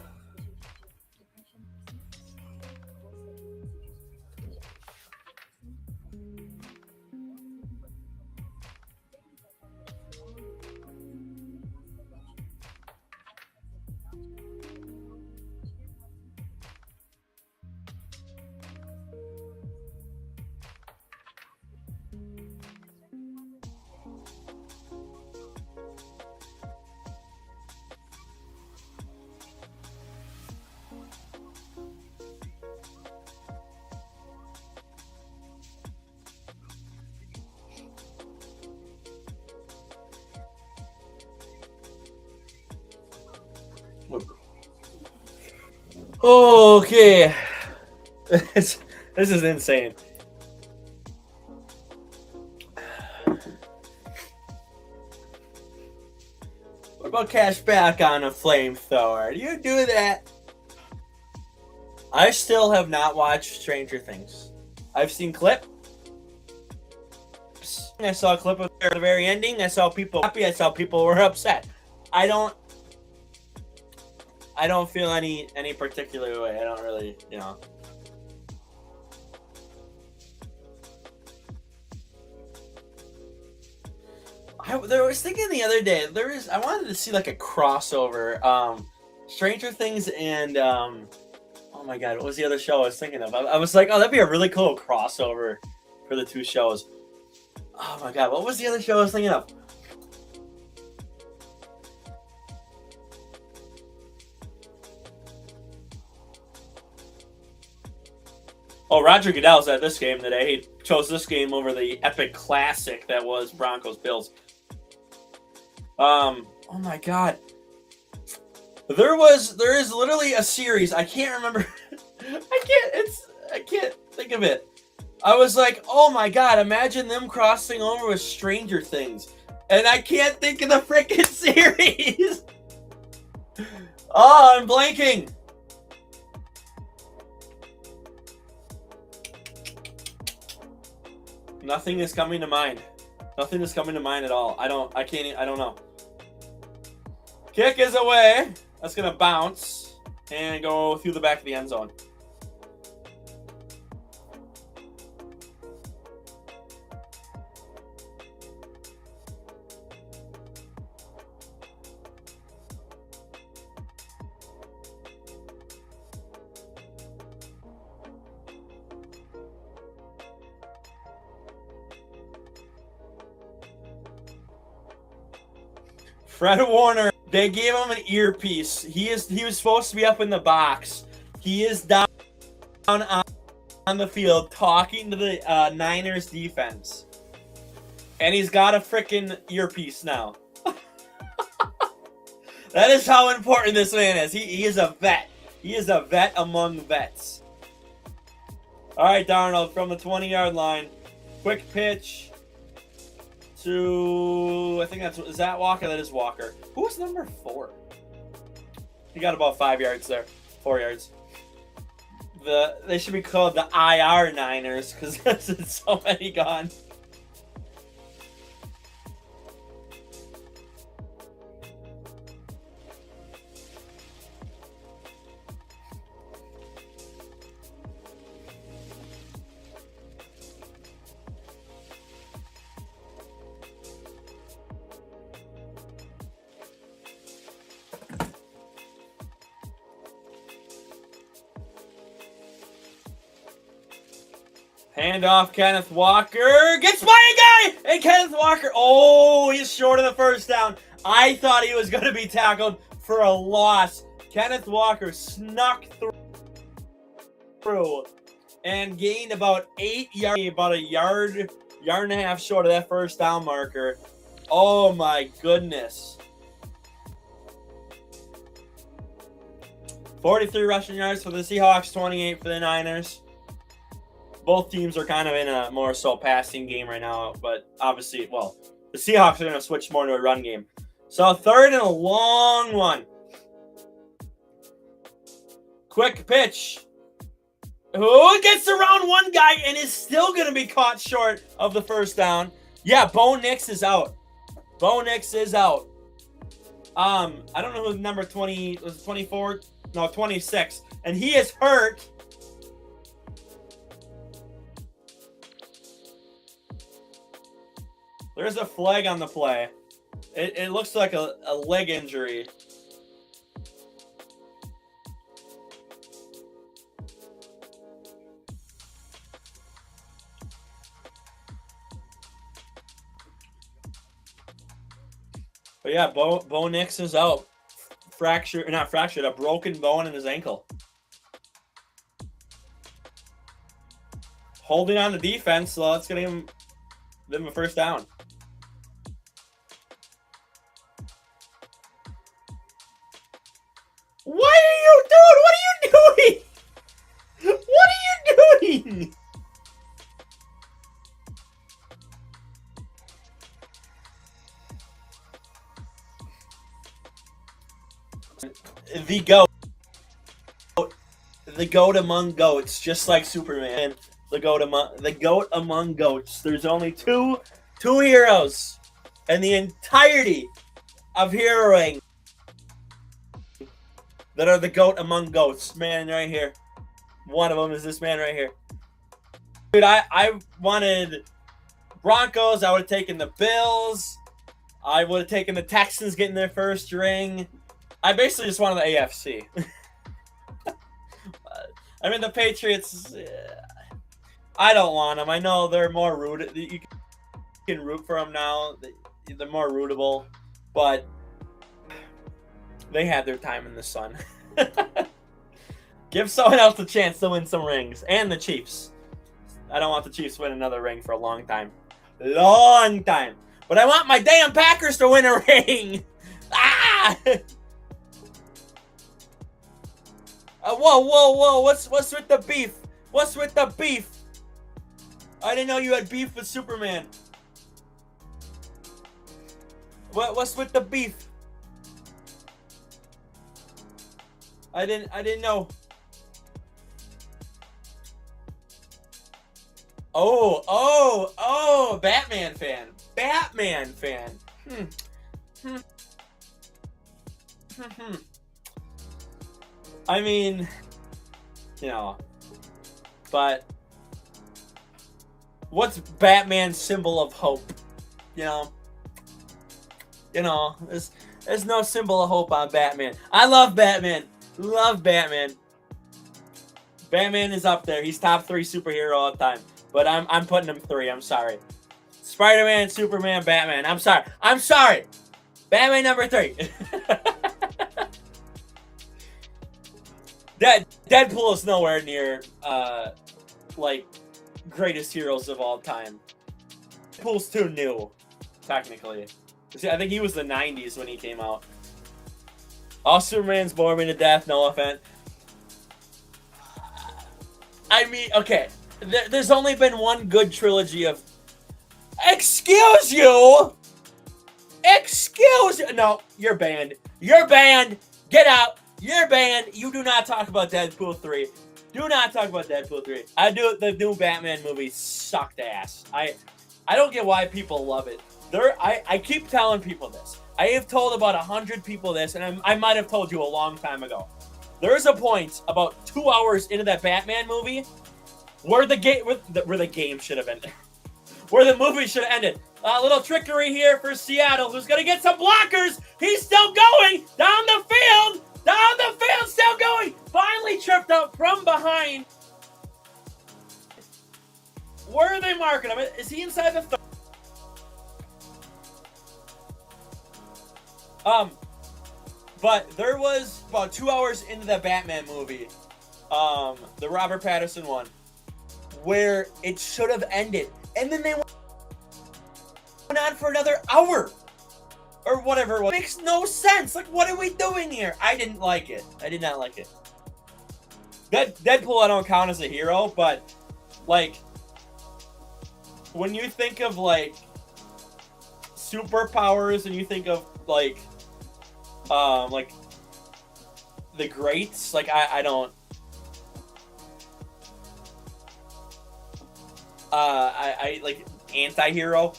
Okay. This is insane. What about cash back on a flamethrower? Do you do that? I still have not watched Stranger Things. I've seen clips. I saw a clip of the very ending. I saw people happy. I saw people were upset. I don't feel any particular way. I don't really, you know. I was thinking the other day, I wanted to see like a crossover. Stranger Things and oh my god, what was the other show I was thinking of? I was like, oh, that'd be a really cool crossover for the two shows. Oh my god, what was the other show I was thinking of? Oh, Roger Goodell's at this game today. He chose this game over the epic classic that was Broncos-Bills. Oh my god. There is literally a series. I can't remember. I can't think of it. I was like, oh my god, imagine them crossing over with Stranger Things. And I can't think of the freaking series. Oh, I'm blanking. Nothing is coming to mind. Nothing is coming to mind at all. I don't know. Kick is away. That's going to bounce and go through the back of the end zone. Fred Warner, they gave him an earpiece. He was supposed to be up in the box. He is down on the field talking to the Niners defense. And he's got a freaking earpiece now. That is how important this man is. He is a vet. He is a vet among vets. All right, Darnold from the 20-yard line. Quick pitch. I think is that Walker? That is Walker. Who was number 4? He got about 5 yards there. 4 yards. They should be called the IR Niners because there's so many gone. Hand off, Kenneth Walker. Gets by a guy! And Kenneth Walker, oh, he's short of the first down. I thought he was going to be tackled for a loss. Kenneth Walker snuck through. and gained about 8 yards, about a yard and a half short of that first down marker. Oh my goodness. 43 rushing yards for the Seahawks, 28 for the Niners. Both teams are kind of in a more so passing game right now, but obviously, well, the Seahawks are going to switch more to a run game. So third and a long one. Quick pitch. Who gets around one guy and is still going to be caught short of the first down? Yeah, Bo Nix is out. Bo Nix is out. I don't know who number 20 was. 24? No, 26. And he is hurt. There's a flag on the play. It looks like a leg injury. But yeah, Bo Nix is out. Not fractured, a broken bone in his ankle. Holding on the defense, so that's going to give them a first down. What are you doing? What are you doing? The goat among goats, just like Superman. The goat among goats. There's only two heroes in the entirety of heroing that are the goat among goats. Man right here. One of them is this man right here. Dude, I wanted Broncos. I would have taken the Bills. I would have taken the Texans getting their first ring. I basically just wanted the AFC. I mean, the Patriots, I don't want them. I know they're more rooted. You can root for them now. They're more rootable. But they had their time in the sun. Give someone else a chance to win some rings. And the Chiefs. I don't want the Chiefs to win another ring for a long time. Long time. But I want my damn Packers to win a ring. Ah! Whoa. What's with the beef? What's with the beef? I didn't know you had beef with Superman. What's with the beef? I didn't know. Oh, Batman fan. I mean, you know, but what's Batman's symbol of hope? You know, there's no symbol of hope on Batman. I love Batman. Love Batman. Batman is up there. He's top 3 superhero all the time. But I'm putting him 3. I'm sorry. Spider-Man, Superman, Batman. I'm sorry. Batman number 3. Deadpool is nowhere near like greatest heroes of all time. Deadpool's too new, technically. See, I think he was the 90s when he came out. All Superman's bore me to death, no offense. I mean, okay. There's only been one good trilogy of... Excuse you! No, you're banned. Get out! You're banned. You do not talk about Deadpool 3. Do not talk about Deadpool 3. The new Batman movie sucked ass. I don't get why people love it. I keep telling people this. I have told about 100 people this, and I might have told you a long time ago. There's a point about 2 hours into that Batman movie where the game should have ended. Where the movie should have ended. A little trickery here for Seattle, who's going to get some blockers. He's still going down the field. Still going. Finally tripped up from behind. Where are they marking him? Is he inside the 30? But there was about 2 hours into the Batman movie, the Robert Pattinson one. where it should have ended. And then they went on for another hour. Or whatever it was. It makes no sense. Like, what are we doing here? I didn't like it. I did not like it. Deadpool I don't count as a hero, but, like, when you think of, like, superpowers and you think of, like, the greats, like, I don't... like, anti-hero...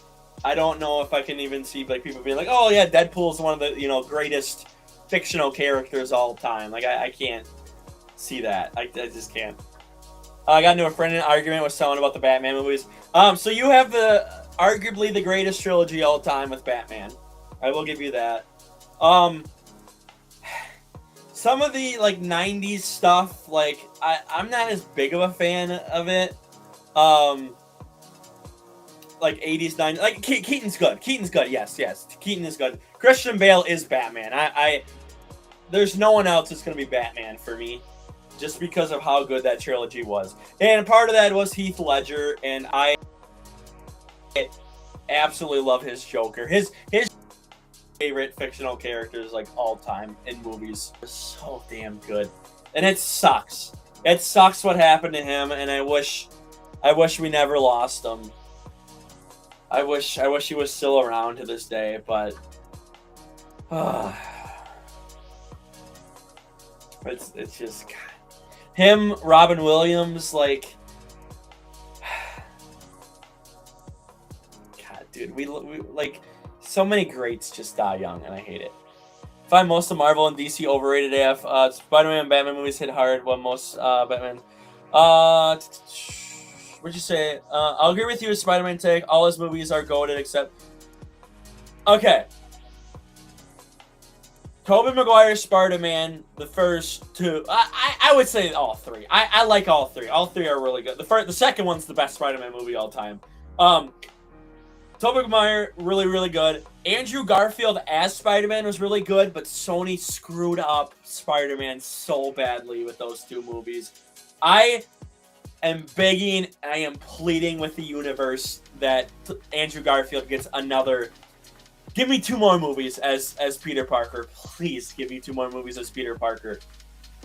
I don't know if I can even see like people being like, "Oh yeah, Deadpool's one of the greatest fictional characters all time." Like I can't see that. I just can't. I got into a friend in an argument with someone about the Batman movies. So you have arguably the greatest trilogy all time with Batman. I will give you that. Some of the like '90s stuff, like I'm not as big of a fan of it. Like 80s, 90s, like Keaton's good. Keaton's good. Yes. Keaton is good. Christian Bale is Batman. There's no one else that's gonna be Batman for me, just because of how good that trilogy was. And part of that was Heath Ledger, and I absolutely love his Joker. His favorite fictional characters like all time in movies are so damn good, and it sucks. It sucks what happened to him, and I wish we never lost him. I wish he was still around to this day, but it's just God. Him, Robin Williams, like God, dude, we like so many greats just die young, and I hate it. Find most of Marvel and DC overrated AF. Spider-Man and Batman movies hit hard, while most Batman. What'd you say? I'll agree with you with Spider-Man take. All his movies are goated except... Okay. Tobey Maguire's Spider-Man, the first two... I would say all three. I like all three. All three are really good. The second one's the best Spider-Man movie all time. Tobey Maguire, really, really good. Andrew Garfield as Spider-Man was really good, but Sony screwed up Spider-Man so badly with those two movies. I am begging, I am pleading with the universe that Andrew Garfield gets another... Give me 2 more movies as Peter Parker. Please give me 2 more movies as Peter Parker.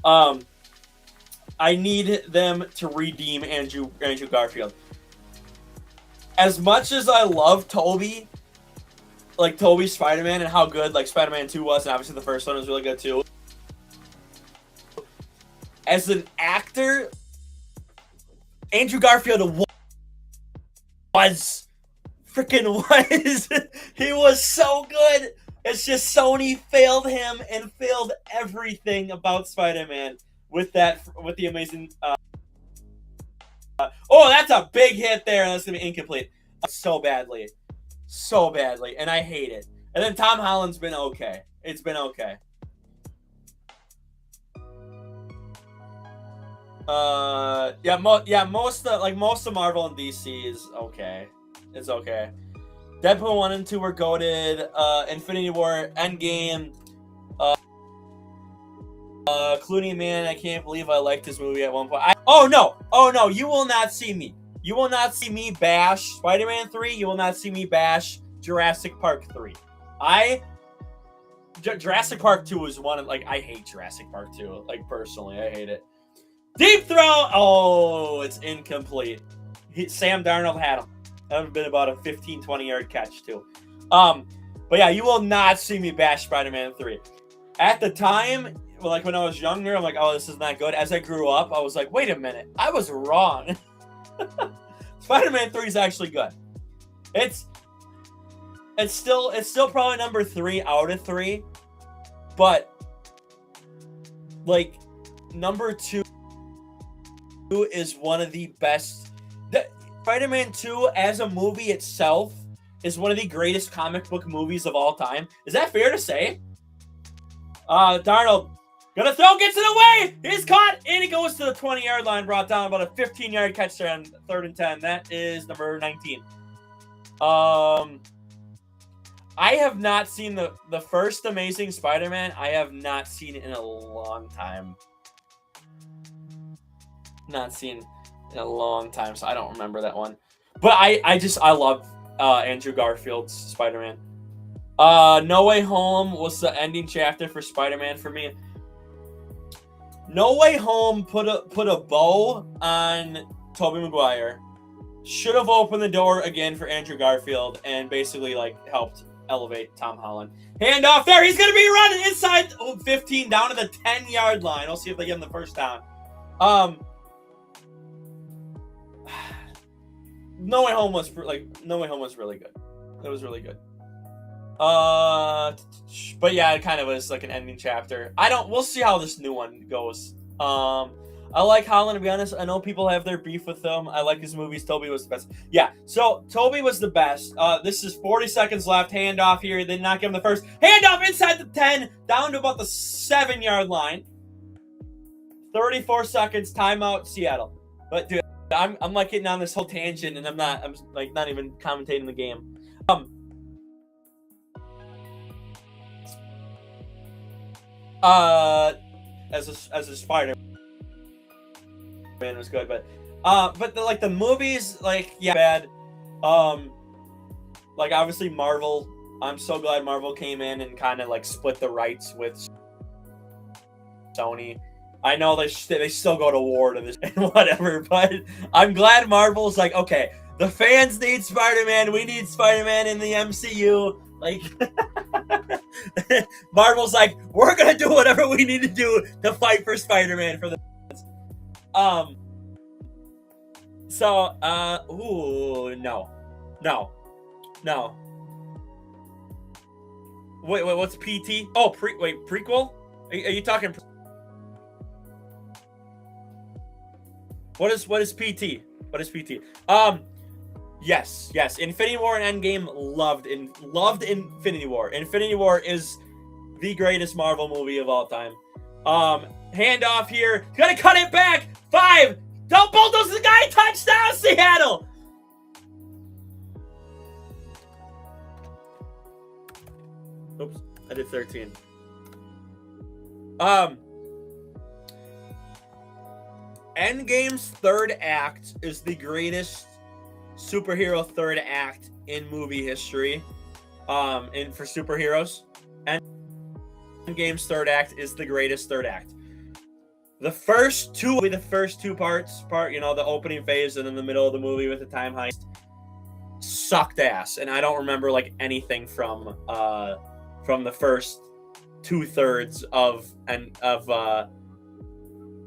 I need them to redeem Andrew Garfield. As much as I love Tobey, like Tobey's Spider-Man and how good like Spider-Man 2 was, and obviously the first one was really good too. As an actor, Andrew Garfield was he was so good. It's just Sony failed him and failed everything about Spider-Man with the amazing oh, that's a big hit there, and that's gonna be incomplete so badly, and I hate it. And then Tom Holland's been okay. It's been okay. Most of Marvel and DC is okay. It's okay. Deadpool 1 and 2 were goated. Infinity War, Endgame. Clooney, man, I can't believe I liked this movie at one point. Oh no, you will not see me. You will not see me bash Spider-Man 3. You will not see me bash Jurassic Park 3. Jurassic Park 2 is one of, like, I hate Jurassic Park 2. Like, personally, I hate it. Deep throw! Oh, it's incomplete. Sam Darnold had him. That would have been about a 15, 20-yard catch, too. But yeah, you will not see me bash Spider-Man 3. At the time, like when I was younger, I'm like, oh, this is not good. As I grew up, I was like, wait a minute. I was wrong. Spider-Man 3 is actually good. It's still probably number 3 out of 3. But, like, number 2 is one of the best. Spider-Man 2 as a movie itself is one of the greatest comic book movies of all time. Is that fair to say? Darnold gonna throw, gets it away. He's caught, and he goes to the 20-yard line, brought down about a 15-yard catch there on 3rd and 10. That is number 19. I have not seen the first Amazing Spider-Man. I have not seen it in a long time. Not seen. in a long time, so I don't remember that one. But I love Andrew Garfield's Spider-Man. No Way Home was the ending chapter for Spider-Man for me. No Way Home put a bow on Tobey Maguire. Should have opened the door again for Andrew Garfield and basically like helped elevate Tom Holland. Hand off there. He's going to be running inside 15 down to the 10-yard line. I'll see if they give him the first down. No Way Home was really good. It was really good. But yeah, it kind of was like an ending chapter. We'll see how this new one goes. I like Holland, to be honest. I know people have their beef with him. I like his movies. Tobey was the best. Yeah, so Tobey was the best. This is 40 seconds left. Handoff here. They not give him the first. Handoff inside the 10, down to about the 7-yard line. 34 seconds. Timeout, Seattle. But dude, I'm like getting on this whole tangent, and I'm like not even commentating the game. As a Spider-Man was good, but the movies, like, yeah, bad. Like obviously Marvel. I'm so glad Marvel came in and kind of like split the rights with Sony. I know they still go to war to this and whatever, but I'm glad Marvel's like, okay, the fans need Spider-Man. We need Spider-Man in the MCU. Like, Marvel's like, we're gonna do whatever we need to do to fight for Spider-Man for the no. Wait, what's PT? Oh, prequel? Are you talking? What is PT? What is PT? Yes. Infinity War and Endgame loved Infinity War. Infinity War is the greatest Marvel movie of all time. Handoff here. Gotta cut it back. 5. Don't bulldoze the guy. Touchdown, Seattle. Oops, I did 13. Endgame's third act is the greatest superhero third act in movie history. For superheroes. Endgame's third act is the greatest third act. The first two will be the first two parts. The opening phase and then the middle of the movie with the time heist sucked ass, and I don't remember like anything from the first 2/3 of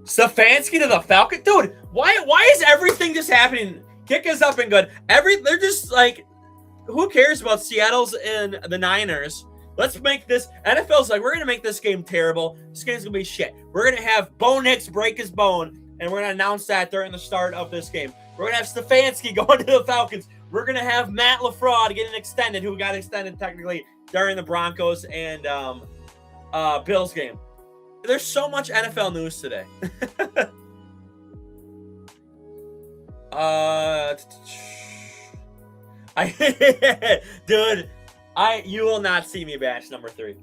Stefanski to the Falcon. Dude, why is everything just happening? Kick is up and good. They're just like, who cares about Seattle's and the Niners? Let's make this. NFL's like, we're going to make this game terrible. This game's going to be shit. We're going to have Bo Nix break his bone, and we're going to announce that during the start of this game. We're going to have Stefanski going to the Falcons. We're going to have Matt LaFraud getting extended, who got extended technically during the Broncos and Bills game. There's so much NFL news today. Dude, you will not see me bash number 3.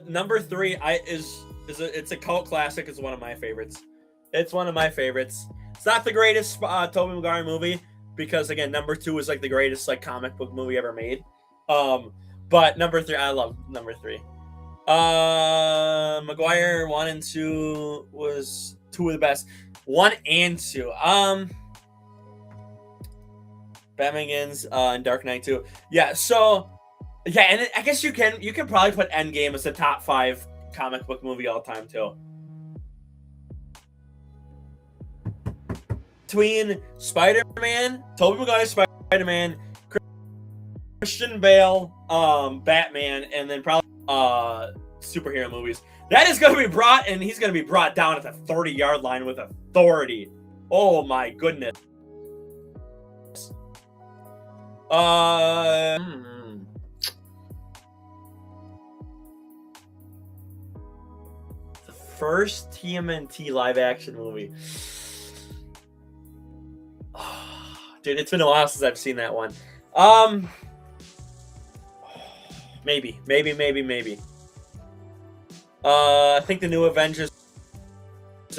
Number 3 it's a cult classic. It's one of my favorites. It's not the greatest Tobey Maguire movie because again, number 2 is like the greatest like comic book movie ever made. But number 3, I love number 3. Maguire 1 and 2 was 2 of the best. 1 and 2. Batman Begins and Dark Knight 2. Yeah, so yeah, and I guess you can probably put Endgame as the top 5 comic book movie all time too. Between Spider-Man, Tobey Maguire's Spider-Man, Christian Bale, Batman, and then probably superhero movies. That is going to be brought, and he's going to be brought down at the 30-yard line with authority. Oh my goodness. The first TMNT live action movie. Dude, it's been a while since I've seen that one. Maybe. I think the new Avengers.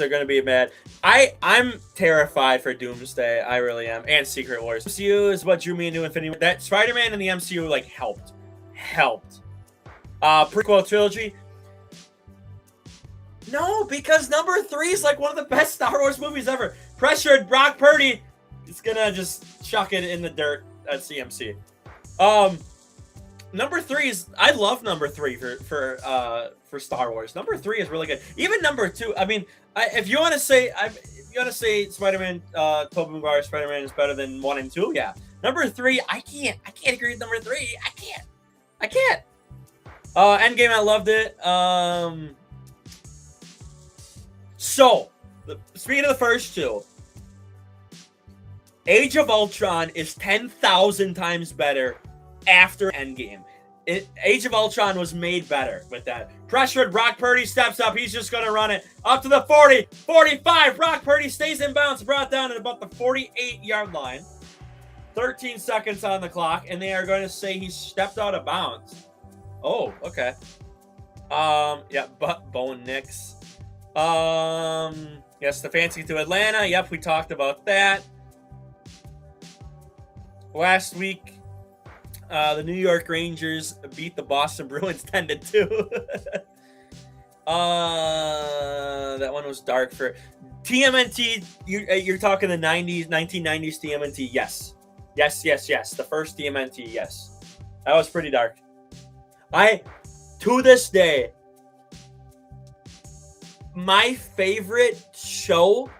are going to be mad. I'm terrified for Doomsday. I really am. And Secret Wars. MCU is what drew me into Infinity War. That Spider-Man in the MCU, like, helped. Prequel trilogy. No, because number 3 is like one of the best Star Wars movies ever. Pressured Brock Purdy is gonna just chuck it in the dirt at CMC. Number 3 is, I love number 3 for Star Wars. Number 3 is really good. Even number 2. I mean, if you want to say Spider-Man, Tobey Maguire Spider-Man is better than 1 and 2, yeah. Number 3, I can't agree with number 3. I can't. Endgame, I loved it. So, speaking of the first 2, Age of Ultron is 10,000 times better after Endgame. Age of Ultron was made better with that. Pressured, Brock Purdy steps up. He's just going to run it up to the 40, 45. Brock Purdy stays in bounds, brought down at about the 48-yard line. 13 seconds on the clock, and they are going to say he stepped out of bounds. Oh, okay. Yeah, Bo Nix. Yes, Stefanski to Atlanta. Yep, we talked about that. Last week, the New York Rangers beat the Boston Bruins 10-2. That one was dark for TMNT. You're talking the 1990s TMNT. Yes. The first TMNT. Yes, that was pretty dark. To this day, my favorite show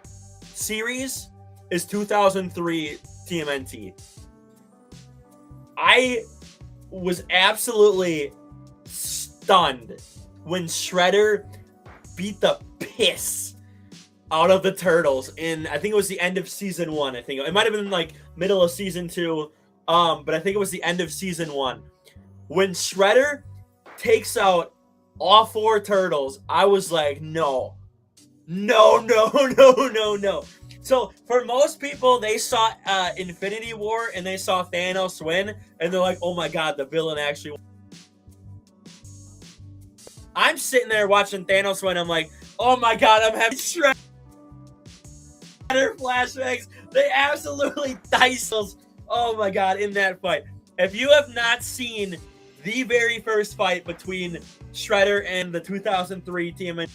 series is 2003 TMNT. I was absolutely stunned when Shredder beat the piss out of the Turtles in, I think it was the end of season 1. I think it might have been like middle of season 2, but I think it was the end of season 1. When Shredder takes out all 4 turtles, I was like, no. So for most people, they saw Infinity War and they saw Thanos win, and they're like, oh my god, the villain actually won. I'm sitting there watching Thanos win. I'm like, oh my god, I'm having Shredder flashbacks. They absolutely diced us. Oh my god, in that fight. If you have not seen the very first fight between Shredder and the 2003 TMNT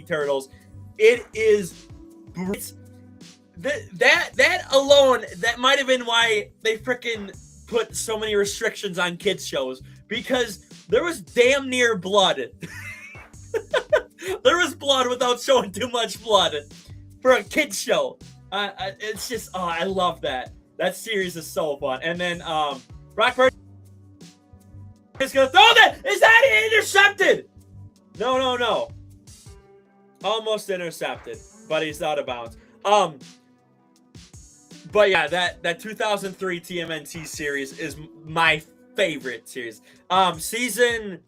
Turtles, it is that alone, that might have been why they freaking put so many restrictions on kids shows, because there was damn near blood. There was blood without showing too much blood for a kids show. It's just, I love that. That series is so fun. And then Brock Purdy is gonna throw that. Is that intercepted? No. Almost intercepted, but he's out of bounds. But yeah, that 2003 TMNT series is my favorite series. Season,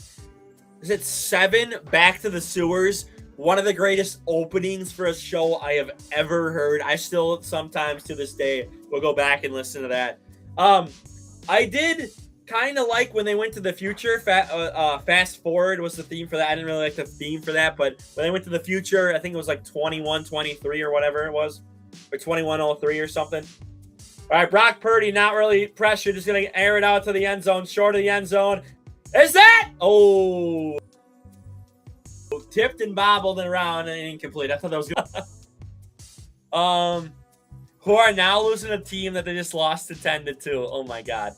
is it 7? Back to the Sewers. One of the greatest openings for a show I have ever heard. I still sometimes to this day will go back and listen to that. I did kind of like when they went to the future. Fast forward was the theme for that. I didn't really like the theme for that, but when they went to the future, I think it was like 2123 or whatever it was, or 2103 or something. All right, Brock Purdy, not really pressured, just gonna air it out to the end zone, short of the end zone. Is that? Oh, tipped and bobbled and around and incomplete. I thought that was good. Who are now losing a team that they just lost to 10-2. Oh my god.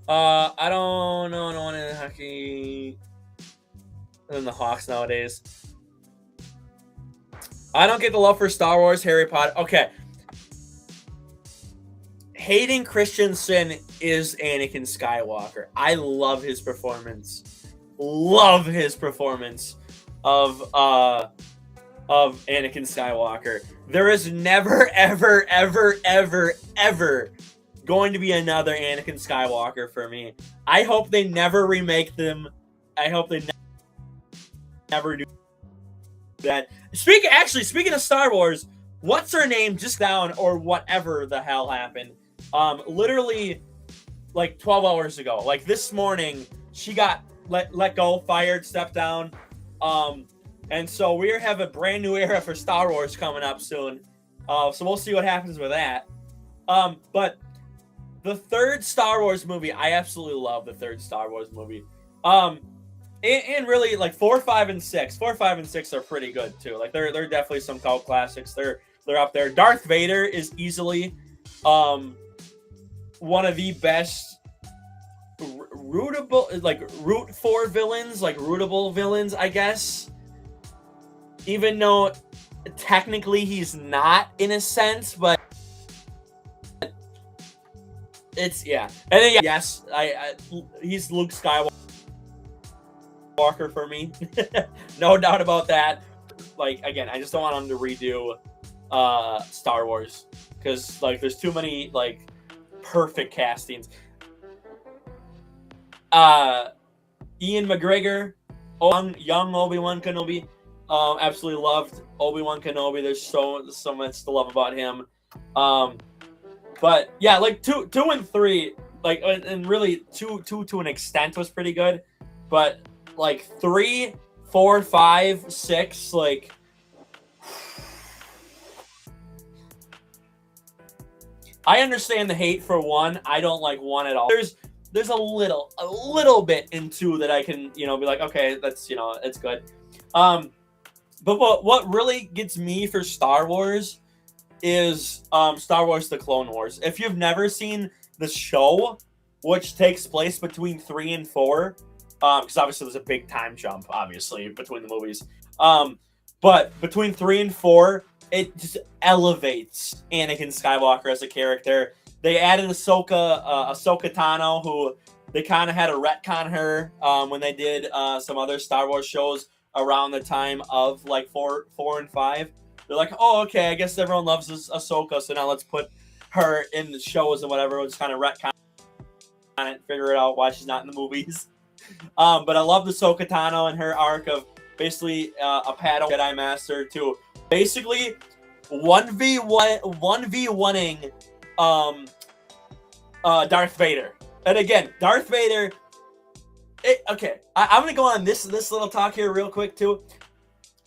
I don't know anyone in hockey other than the Hawks nowadays. I don't get the love for Star Wars, Harry Potter. Okay. Hayden Christensen is Anakin Skywalker. I love his performance. Love his performance of Anakin Skywalker. There is never, ever, ever, ever, ever going to be another Anakin Skywalker for me. I hope they never remake them. I hope they never do that. Speaking of Star Wars, what's her name just down or whatever the hell happened? Literally like 12 hours ago. Like this morning, she got let go, fired, stepped down. And so we have a brand new era for Star Wars coming up soon. So we'll see what happens with that. But the third Star Wars movie, I absolutely love the third Star Wars movie. And really, like 4, 5, and 6. 4, 5, and 6 are pretty good too. Like they're definitely some cult classics. They're up there. Darth Vader is easily one of the best root villains, I guess. Even though technically he's not in a sense, but it's And then yes, he's Luke Skywalker for me. No doubt about that. Like again, I just don't want him to redo Star Wars because like there's too many like perfect castings. Ian McGregor, young Obi-Wan Kenobi. Absolutely loved Obi-Wan Kenobi. There's so much to love about him. But yeah, like 2 and 3, like and really 2 to an extent was pretty good, but like 3, 4, 5, 6, like I understand the hate for 1. I don't like 1 at all. There's a little bit in 2 that I can be like, okay, that's it's good. But what really gets me for Star Wars is Star Wars The Clone Wars. If you've never seen the show, which takes place between 3 and 4, because obviously there's a big time jump, obviously, between the movies. But between 3 and 4, it just elevates Anakin Skywalker as a character. They added Ahsoka Tano, who they kind of had to retcon her when they did some other Star Wars shows around the time of like 4 and 5. They're like, oh, okay, I guess everyone loves Ahsoka, so now let's put her in the shows and whatever. We'll just kind of retcon it, figure it out why she's not in the movies. But I love Ahsoka Tano and her arc of basically a Padawan Jedi Master to basically 1v1ing Darth Vader. And again, Darth Vader. Okay, I'm gonna go on this little talk here real quick too.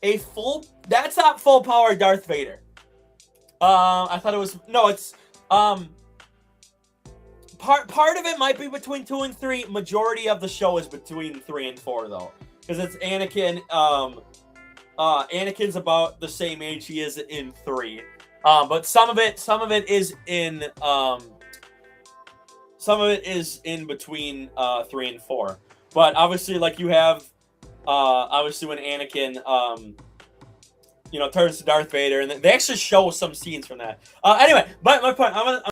That's not full power Darth Vader. I thought it was it's part of it might be between 2 and 3. Majority of the show is between 3 and 4 though, because it's Anakin. Anakin's about the same age he is in 3. But some of it is in between 3 and 4. But obviously, like you have, obviously when Anakin, turns to Darth Vader, and they actually show some scenes from that. Anyway, but my point, I'm gonna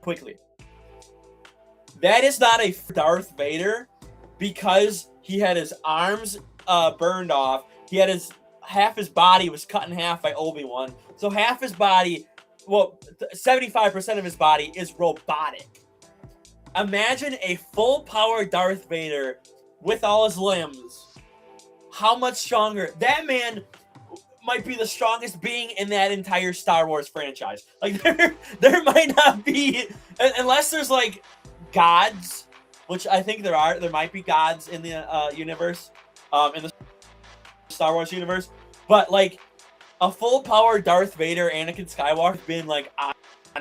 quickly. That is not a Darth Vader because he had his arms burned off. He had half his body was cut in half by Obi-Wan. So half his body, 75% of his body is robotic. Imagine a full-power Darth Vader with all his limbs. How much stronger? That man might be the strongest being in that entire Star Wars franchise. Like, there might not be, unless there's, like, gods, which I think there are. There might be gods in the universe, in the Star Wars universe. But, like, a full-power Darth Vader, Anakin Skywalker, has been, like, on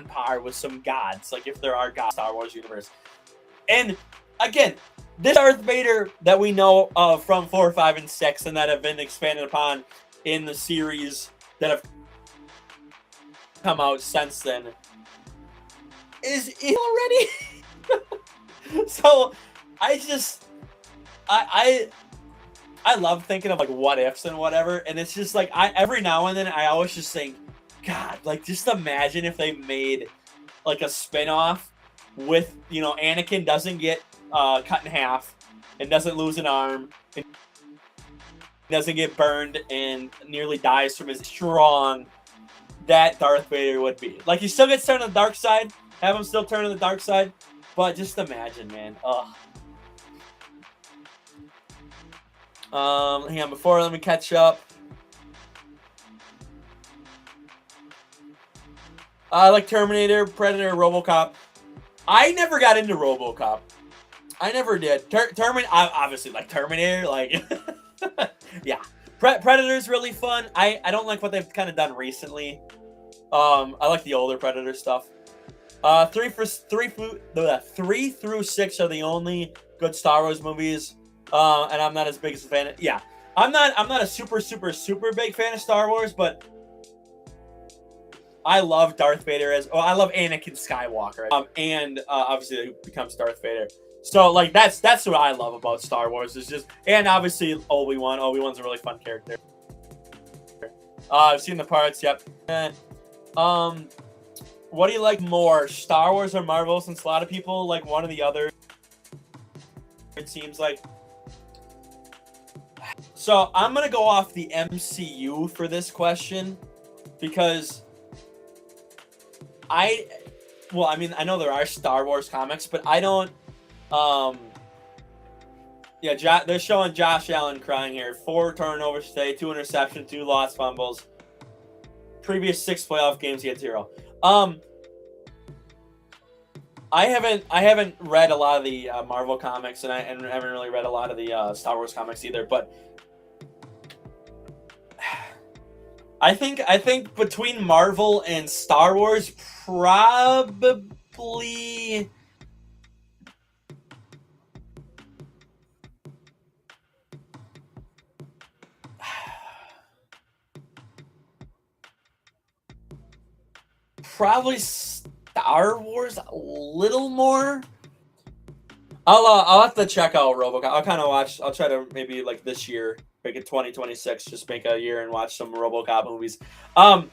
par with some gods. Like, if there are gods in the Star Wars universe. And again, this Darth Vader that we know of from 4, 5, and 6 and that have been expanded upon in the series that have come out since then is already. So I love thinking of like what ifs and whatever, and it's just like every now and then I always just think, God, like just imagine if they made like a spin-off with, Anakin doesn't get cut in half and doesn't lose an arm and doesn't get burned and nearly dies from his strong that Darth Vader would be. Like, he still gets turned to the dark side, have him still turn to the dark side, but just imagine, man. Ugh. Hang on, let me catch up. I like Terminator, Predator, RoboCop. I never got into RoboCop. I never did. Terminator, I obviously like Terminator. Like, Yeah. Predator's really fun. I don't like what they've kind of done recently. I like the older Predator stuff. 3 through 6 are the only good Star Wars movies. And I'm not as big as a fan of, yeah. I'm not a super big fan of Star Wars, but I love Darth Vader I love Anakin Skywalker. And obviously who becomes Darth Vader. So like that's what I love about Star Wars is just, and obviously Obi-Wan. Obi-Wan's a really fun character. I've seen the parts, yep. What do you like more, Star Wars or Marvel? Since a lot of people like one or the other, it seems like. So I'm gonna go off the MCU for this question because I know there are Star Wars comics, but I don't. They're showing Josh Allen crying here. 4 turnovers today, 2 interceptions, 2 lost fumbles. Previous 6 playoff games, he had 0. I haven't read a lot of the Marvel comics, and I haven't really read a lot of the Star Wars comics either. But I think between Marvel and Star Wars, probably. Probably Star Wars a little more. I'll have to check out RoboCop. I'll try to maybe like this year, make it 2026, just make a year and watch some RoboCop movies. I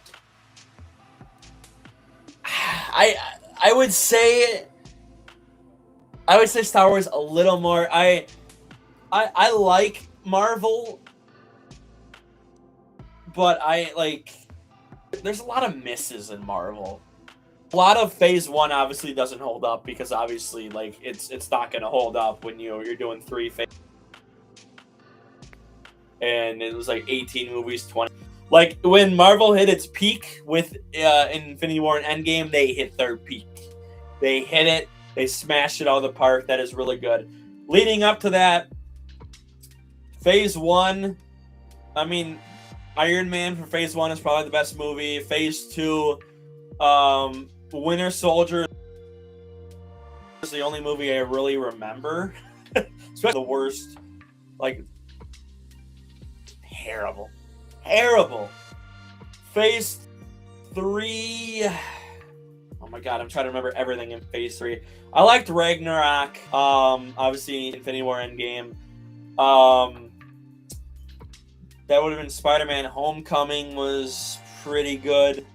would say Star Wars a little more. I like Marvel, but there's a lot of misses in Marvel. A lot of Phase 1 obviously doesn't hold up because obviously like it's not going to hold up when you're doing 3 phases. And it was like 18 movies, 20. Like when Marvel hit its peak with Infinity War and Endgame, they hit their peak. They hit it. They smashed it out of the park. That is really good. Leading up to that, Phase 1, I mean, Iron Man for Phase 1 is probably the best movie. Phase 2, Winter Soldier is the only movie I really remember. Especially the worst. Like, terrible. Phase 3. Oh my god, I'm trying to remember everything in Phase 3. I liked Ragnarok. Obviously, Infinity War Endgame. That would have been Spider-Man Homecoming was pretty good.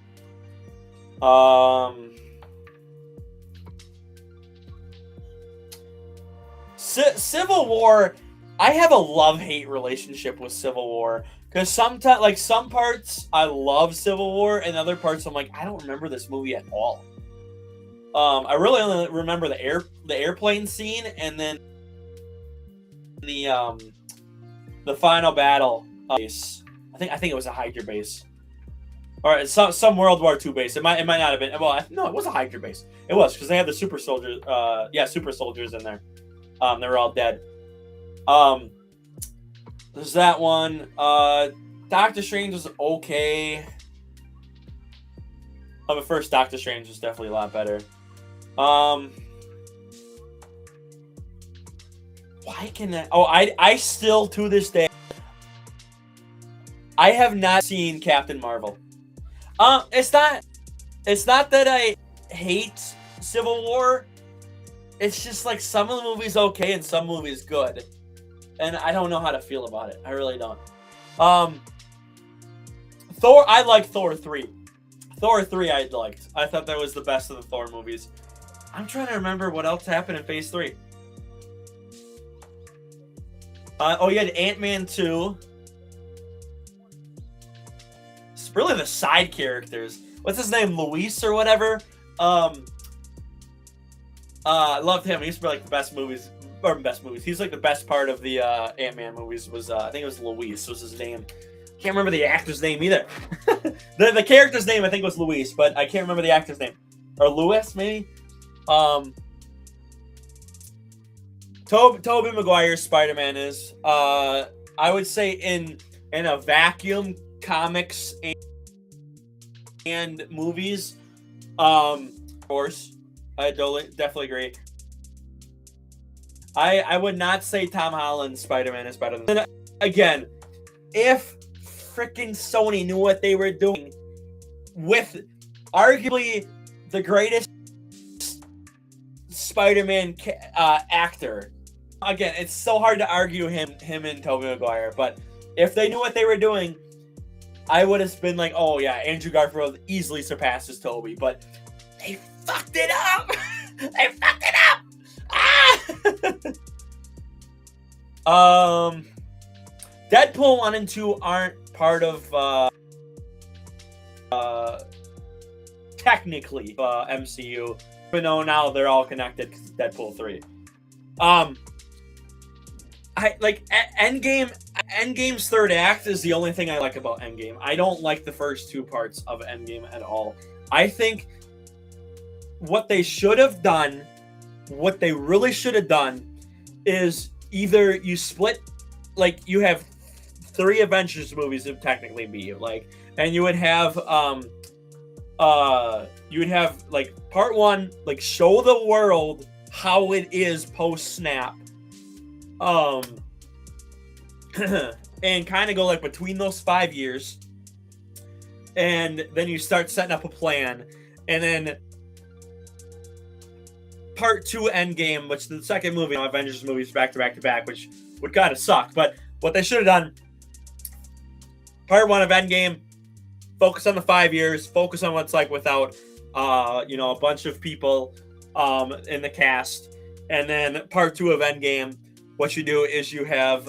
Civil War, I have a love-hate relationship with Civil War. Because sometimes, like, some parts I love Civil War, and other parts I'm like, I don't remember this movie at all. I really only remember the airplane scene, and then the final battle base. I think it was a Hydra base, or some World War II base. It might not have been. Well, no, it was a Hydra base. It was because they had the super soldiers. Super soldiers in there. They were all dead. There's that one. Doctor Strange was okay. But first, Doctor Strange was definitely a lot better. Why can that? Oh, I still to this day, I have not seen Captain Marvel. It's not that I hate Civil War. It's just like some of the movies okay and some movies good, and I don't know how to feel about it. I really don't. Thor, I like Thor 3. Thor 3 I liked. I thought that was the best of the Thor movies. I'm trying to remember what else happened in Phase 3. You had Ant-Man 2. It's really the side characters. What's his name? Luis or whatever? I loved him. He used to be like the best movies. He's like the best part of the Ant-Man movies was, I think it was Luis was his name. Can't remember the actor's name either. the character's name I think was Luis, but I can't remember the actor's name. Or Lewis, maybe? Tobey Maguire's Spider-Man is. I would say in a vacuum, comics and movies, of course, I definitely agree. I would not say Tom Holland's Spider-Man is better than. Again, if freaking Sony knew what they were doing with arguably the greatest Spider-Man actor. Again, it's so hard to argue him and Tobey Maguire, but if they knew what they were doing, I would have been like, oh yeah, Andrew Garfield easily surpasses Tobey, but they fucked it up. They fucked it up. Ah! Deadpool 1 and 2 aren't part of technically MCU, but no, now they're all connected because Deadpool 3. I like Endgame's third act is the only thing I like about Endgame. I don't like the first two parts of Endgame at all. I think what they should have done, what they really should have done, is either you split, like you have 3 Avengers movies would technically be like, and you would have like part 1, like show the world how it is post snap, and kind of go like between those 5 years, and then you start setting up a plan, and then part 2 Endgame, which the second movie, Avengers movies back to back to back, which would kind of suck. But what they should have done, part 1 of Endgame, focus on the 5 years, focus on what's like without, a bunch of people in the cast, and then part 2 of Endgame, what you do is you have,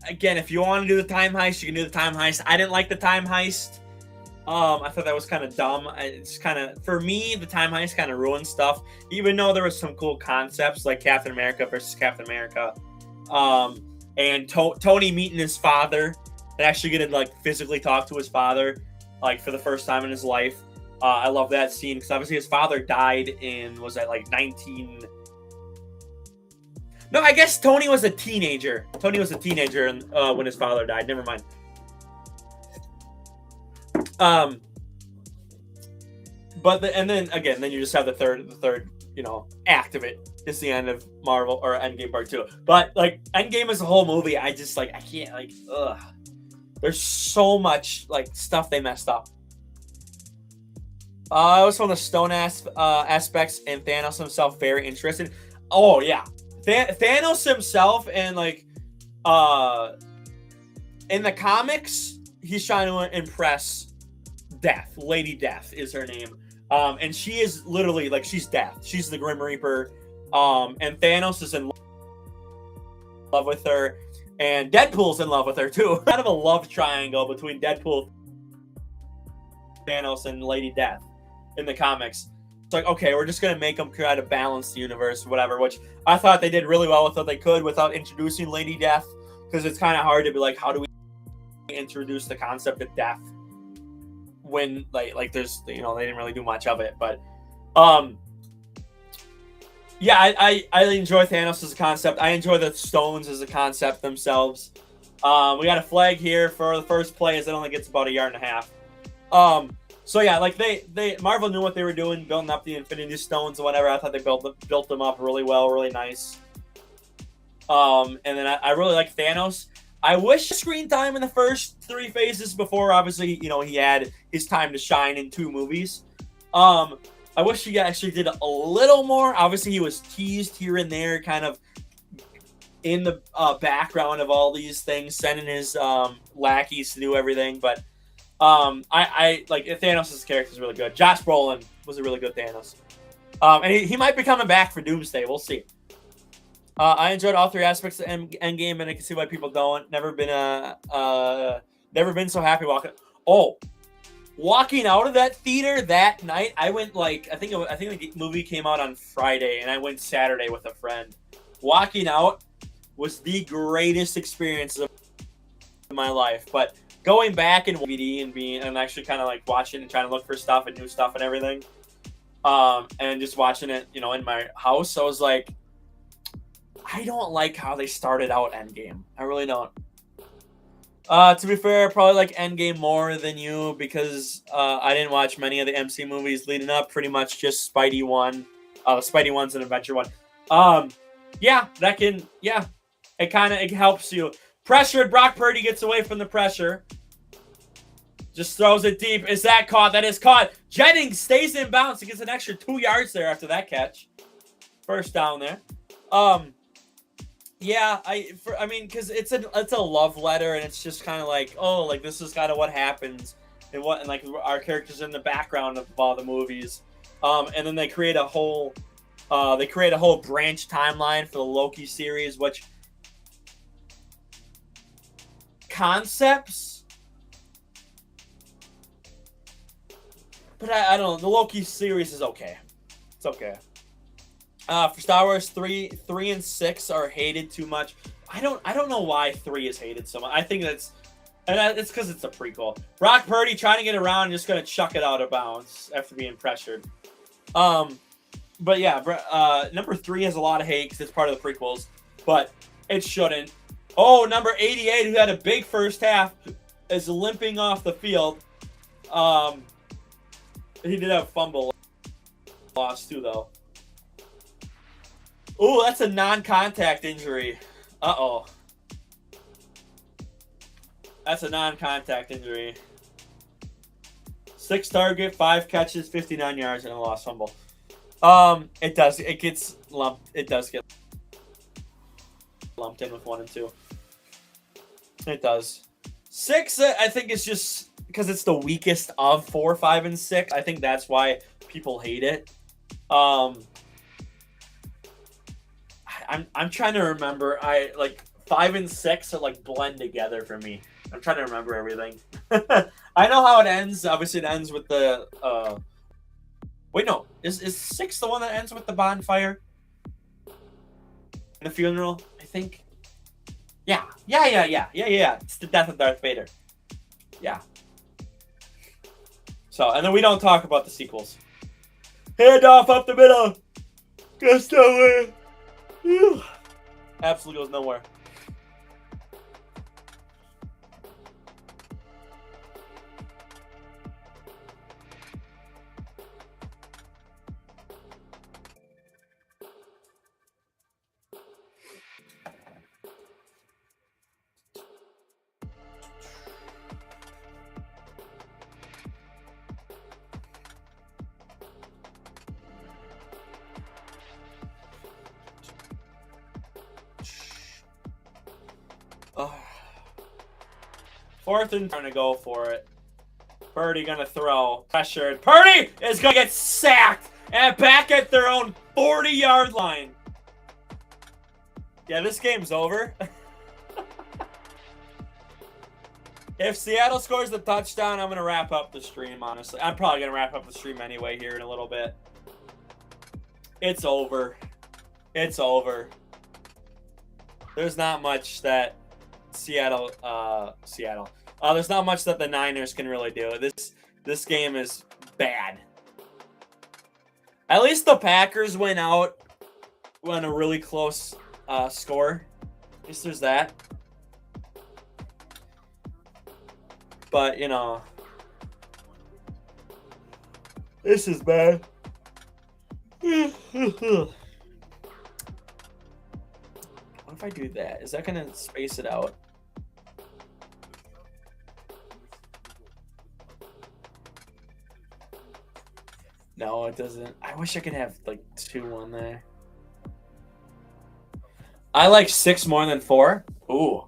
again, if you want to do the time heist, you can do the time heist. I didn't like the time heist. I thought that was kind of dumb. It's kind of, for me, the time heist kind of ruined stuff, even though there was some cool concepts like Captain America versus Captain America, and Tony meeting his father and actually getting like physically talk to his father, like for the first time in his life. I love that scene because obviously his father died in, was that like 19? No, I guess Tony was a teenager. Tony was a teenager when his father died. Never mind. And then you just have the third, act of it. It's the end of Marvel or Endgame Part 2. But like Endgame as a whole movie, I can't ugh. There's so much like stuff they messed up. I was from the stone aspects and Thanos himself very interesting. Oh yeah, Thanos himself and like in the comics, he's trying to impress Death. Lady Death is her name. And she is literally like, she's Death. She's the Grim Reaper. And Thanos is in love with her. And Deadpool's in love with her too. Kind of a love triangle between Deadpool, Thanos, and Lady Death in the comics. It's like, okay, we're just going to make them try to balance the universe, whatever, which I thought they did really well with what they could without introducing Lady Death, because it's kind of hard to be like, how do we introduce the concept of death when like there's, they didn't really do much of it. But yeah, I enjoy Thanos as a concept. I enjoy the stones as a concept themselves. We got a flag here for the first play, as it only gets about a yard and a half. So yeah, like they Marvel knew what they were doing, building up the Infinity Stones and whatever. I thought they built them up really well, really nice. And then I really like Thanos. I wish screen time in the first 3 phases before, obviously, he had his time to shine in 2 movies. I wish he actually did a little more. Obviously, he was teased here and there, kind of in the background of all these things, sending his lackeys to do everything. But I like Thanos' character is really good. Josh Brolin was a really good Thanos. And he might be coming back for Doomsday. We'll see. I enjoyed all 3 aspects of Endgame, and I can see why people don't. Never been so happy walking. Walking out of that theater that night, I went I think the movie came out on Friday, and I went Saturday with a friend. Walking out was the greatest experience of my life. But going back and DVD and actually kind of like watching and trying to look for stuff and new stuff and everything, and just watching it, in my house, I was like, I don't like how they started out Endgame. I really don't. To be fair, I probably like Endgame more than you because I didn't watch many of the MC movies leading up. Pretty much just Spidey 1. Spidey 1's an Adventure 1. Yeah, that can... Yeah, it helps you. Pressured, Brock Purdy gets away from the pressure. Just throws it deep. Is that caught? That is caught. Jennings stays in bounds. He gets an extra 2 yards there after that catch. First down there. Yeah, I mean, because it's a love letter, and it's just kind of like, oh, like this is kind of what happens, and like our characters in the background of all the movies, and then they create a whole branch timeline for the Loki series, which concepts, but I don't know. The Loki series is okay. It's okay. For Star Wars, 3 and 6 are hated too much. I don't know why 3 is hated so much. I think it's because it's a prequel. Brock Purdy trying to get around and just gonna chuck it out of bounds after being pressured. But yeah, number 3 has a lot of hate because it's part of the prequels, but it shouldn't. Oh, number 88, who had a big first half, is limping off the field. He did have a fumble loss too, though. Ooh, that's a non-contact injury. Uh-oh. That's a non-contact injury. 6 target, 5 catches, 59 yards, and a lost fumble. It gets lumped. It does get lumped in with 1 and 2. It does. 6, I think it's just because it's the weakest of 4, 5, and 6. I think that's why people hate it. I'm trying to remember. 5 and 6 are like blend together for me. I'm trying to remember everything. I know how it ends. Obviously, it ends with the. Wait, no. Is 6 the one that ends with the bonfire? And the funeral, I think. Yeah. It's the death of Darth Vader. Yeah. So, and then we don't talk about the sequels. Hand off up the middle. Goes nowhere. Absolutely goes nowhere. Fourth and trying to go for it. Purdy gonna throw. Pressured. Purdy is gonna get sacked and back at their own 40-yard line. Yeah, this game's over. If Seattle scores the touchdown, I'm gonna wrap up the stream, honestly. I'm probably gonna wrap up the stream anyway here in a little bit. It's over. It's over. There's not much that there's not much that the Niners can really do. This game is bad. At least the Packers went out on a really close score. At least there's that. But, you know, this is bad. What if I do that? Is that going to space it out? No, it doesn't. I wish I could have, like, 2 on there. I like 6 more than 4. Ooh.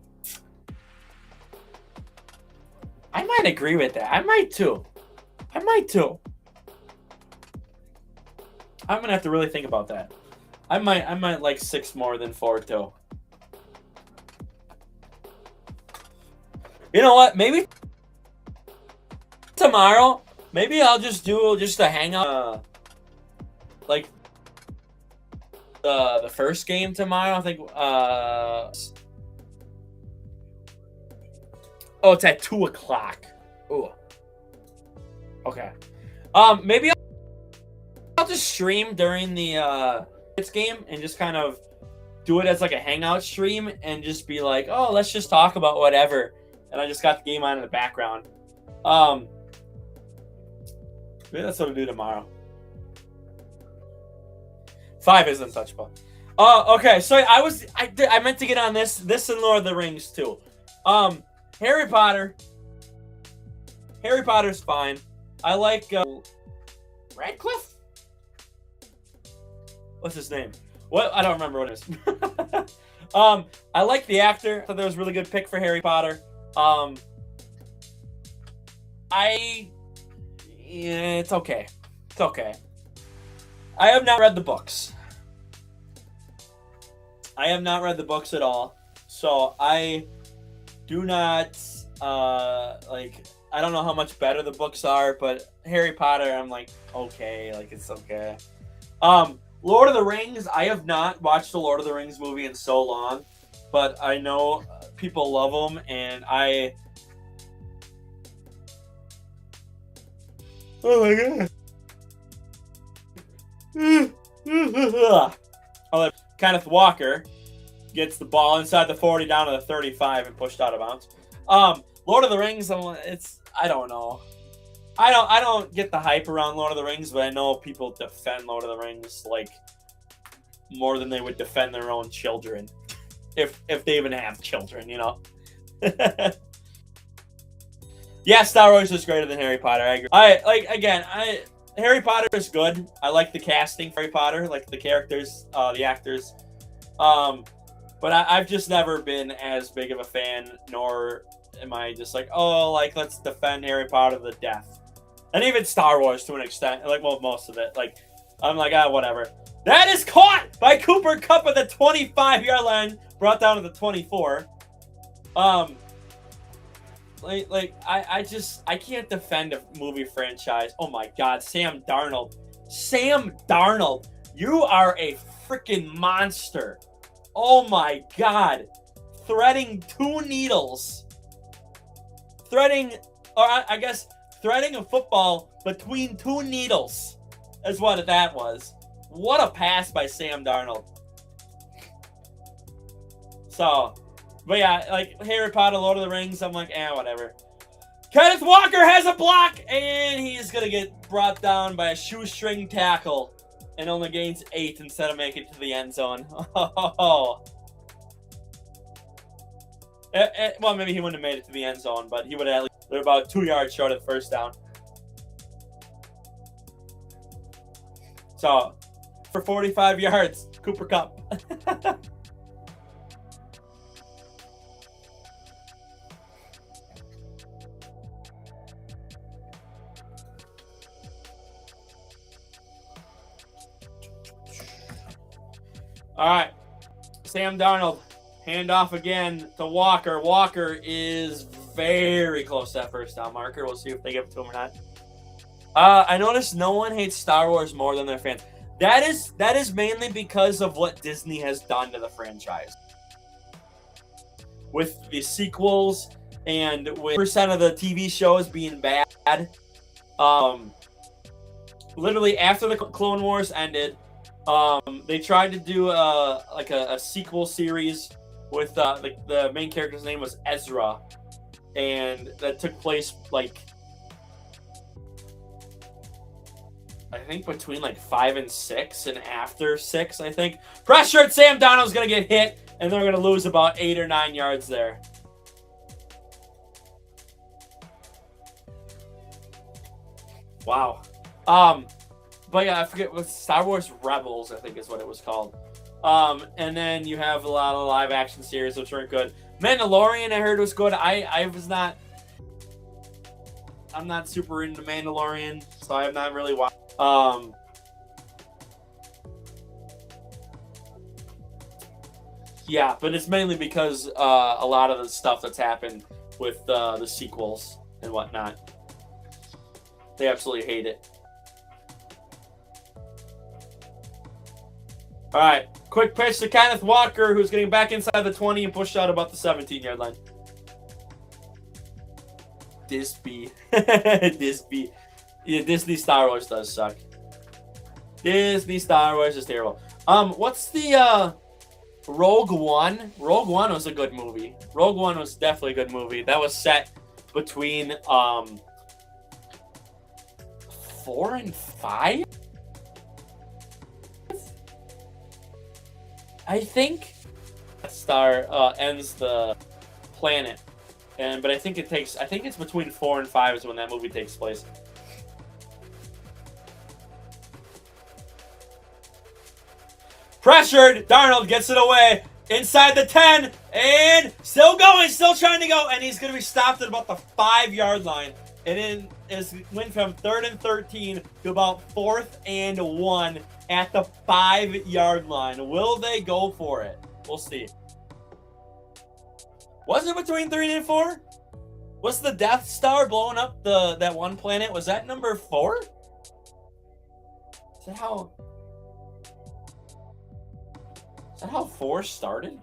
I might agree with that. I might, too. I'm going to have to really think about that. I might like 6 more than 4, too. You know what? Maybe tomorrow, maybe I'll just do a hangout, like the first game tomorrow. I think. Oh, it's at 2 o'clock. Ooh. Okay. Maybe I'll just stream during the game and just kind of do it as like a hangout stream and just be like, oh, let's just talk about whatever. And I just got the game on in the background. Maybe that's what I'll do tomorrow. 5 is untouchable. Okay. So I meant to get on this and Lord of the Rings too. Harry Potter. Harry Potter's fine. I like Radcliffe. What's his name? What? I don't remember what it is. I like the actor. I thought that was a really good pick for Harry Potter. Yeah, it's okay. It's okay. I have not read the books. I have not read the books at all. So I do not, I don't know how much better the books are, but Harry Potter, I'm like, okay, like, it's okay. Lord of the Rings, I have not watched the Lord of the Rings movie in so long, but I know people love them, and oh my god. Kenneth Walker gets the ball inside the 40 down to the 35 and pushed out of bounds. Lord of the Rings, I don't know. I don't get the hype around Lord of the Rings, but I know people defend Lord of the Rings like more than they would defend their own children. If they even have children, you know. Yeah, Star Wars is greater than Harry Potter. I agree. Harry Potter is good. I like the casting for Harry Potter, like the characters, the actors. But I've just never been as big of a fan, nor am I just like, oh, like, let's defend Harry Potter to the death. And even Star Wars to an extent, like, well, most of it. Like, I'm like, whatever. That is caught by Cooper Kupp at the 25-yard line, brought down to the 24. I can't defend a movie franchise. Oh my God, Sam Darnold. Sam Darnold, you are a freaking monster. Oh my God. Threading 2 needles. Threading a football between 2 needles is what that was. What a pass by Sam Darnold. So, but yeah, like Harry Potter, Lord of the Rings, I'm like, whatever. Kenneth Walker has a block, and he's going to get brought down by a shoestring tackle and only gains 8 instead of making it to the end zone. Well, maybe he wouldn't have made it to the end zone, but he would have at least, they're about 2 yards short of the first down. So, for 45 yards, Cooper Kupp. All right, Sam Darnold, handoff again to Walker. Walker is very close to that first down marker. We'll see if they give it to him or not. I noticed no one hates Star Wars more than their fans. That is mainly because of what Disney has done to the franchise. With the sequels and with percent of the TV shows being bad. Literally after the Clone Wars ended, they tried to do a sequel series with the main character's name was Ezra, and that took place like I think between like 5 and 6, and after 6, I think. Pressured, Sam Darnold's gonna get hit, and they're gonna lose about 8 or 9 yards there. Wow. But yeah, I forget what Star Wars Rebels, I think is what it was called. And then you have a lot of live action series which weren't good. Mandalorian, I heard was good. I'm not super into Mandalorian, so I have not really watched. Yeah, but it's mainly because a lot of the stuff that's happened with the sequels and whatnot. They absolutely hate it. All right, quick pitch to Kenneth Walker, who's getting back inside the 20 and pushed out about the 17-yard line. Disney Star Wars does suck. Disney Star Wars is terrible. What's the Rogue One. Rogue One was a good movie. Rogue One was definitely a good movie. That was set between 4 and 5, I think. Star ends the planet, but I think it's between 4 and 5 is when that movie takes place. Pressured, Darnold gets it away inside the 10 and still going, still trying to go, and he's going to be stopped at about the 5-yard line. And then went from 3rd and 13 to about 4th and 1 at the 5-yard line. Will they go for it? We'll see. Was it between 3 and 4? Was the Death Star blowing up that one planet? Was that number 4? Is that how 4 started?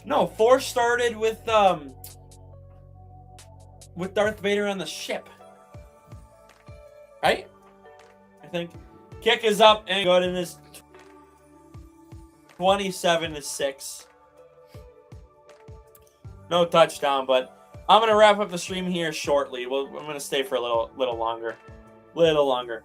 No, 4 started with Darth Vader on the ship. Right? I think. Kick is up and good in this 27-6. No touchdown, but I'm gonna wrap up the stream here shortly. I'm gonna stay for a little longer. Little longer.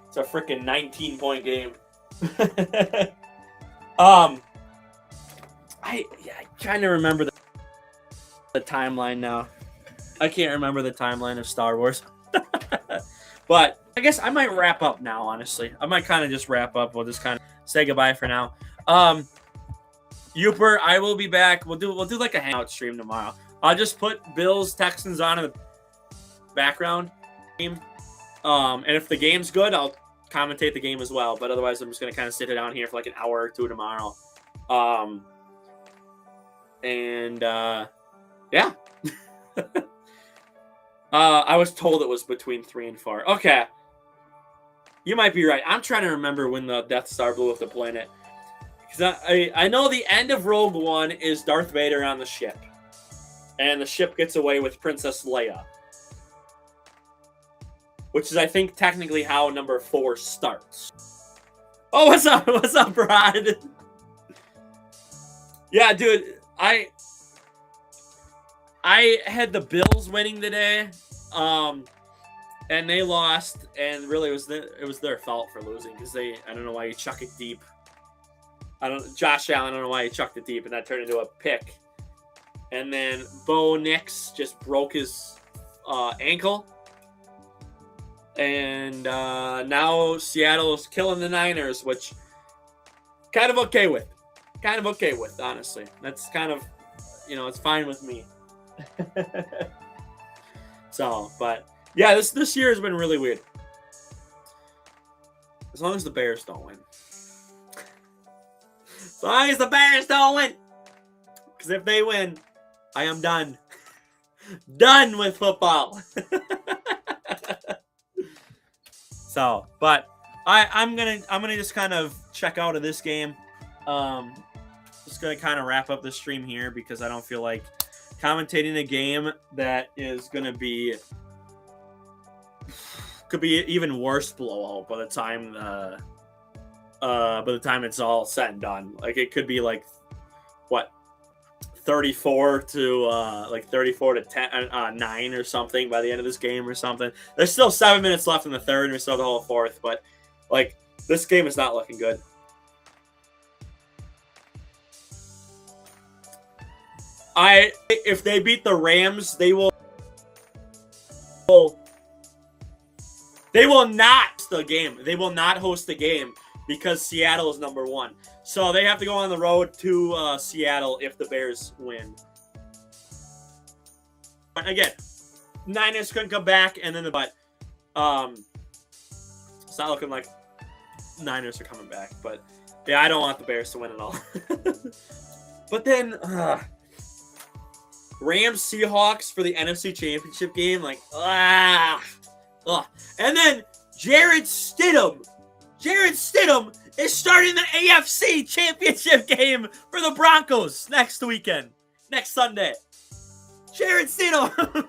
It's a freaking 19-point game. I kind of remember the timeline now. I can't remember the timeline of Star Wars. But I guess I might wrap up now, honestly. I might kind of just wrap up. We'll just kind of say goodbye for now. Youper, I will be back. We'll do like a hangout stream tomorrow. I'll just put Bills Texans on in the background. And if the game's good, I'll commentate the game as well. But otherwise, I'm just going to kind of sit down here for like an hour or two tomorrow. Yeah. I was told it was between 3 and 4. Okay. You might be right. I'm trying to remember when the Death Star blew up the planet. Because I know the end of Rogue One is Darth Vader on the ship. And the ship gets away with Princess Leia. Which is, I think, technically how number 4 starts. Oh, what's up? What's up, Brad? Yeah, dude. I had the Bills winning today, and they lost, and really it was their fault for losing because I don't know why you chuck it deep. Josh Allen, I don't know why he chucked it deep, and that turned into a pick. And then Bo Nix just broke his ankle, and now Seattle is killing the Niners, which kind of okay with, honestly. That's kind of, it's fine with me. So, but yeah, this year has been really weird. As long as the Bears don't win. As long as the Bears don't win. Because if they win, I am done. Done with football. So, but I'm gonna just kind of check out of this game. Just gonna kind of wrap up the stream here because I don't feel like commentating a game that is going to could be even worse blowout by the time it's all said and done. Like it could be like what 34 to 9 or something by the end of this game or something. There's still 7 minutes left in the third and we still have the whole fourth, but like this game is not looking good. If they beat the Rams, they will not host the game. They will not host the game because Seattle is number 1. So they have to go on the road to Seattle if the Bears win. But again, Niners couldn't come back, and then it's not looking like Niners are coming back. But yeah, I don't want the Bears to win at all. But then. Rams Seahawks for the NFC Championship game, and then Jarrett Stidham is starting the AFC Championship game for the Broncos next Sunday. Jared Stidham.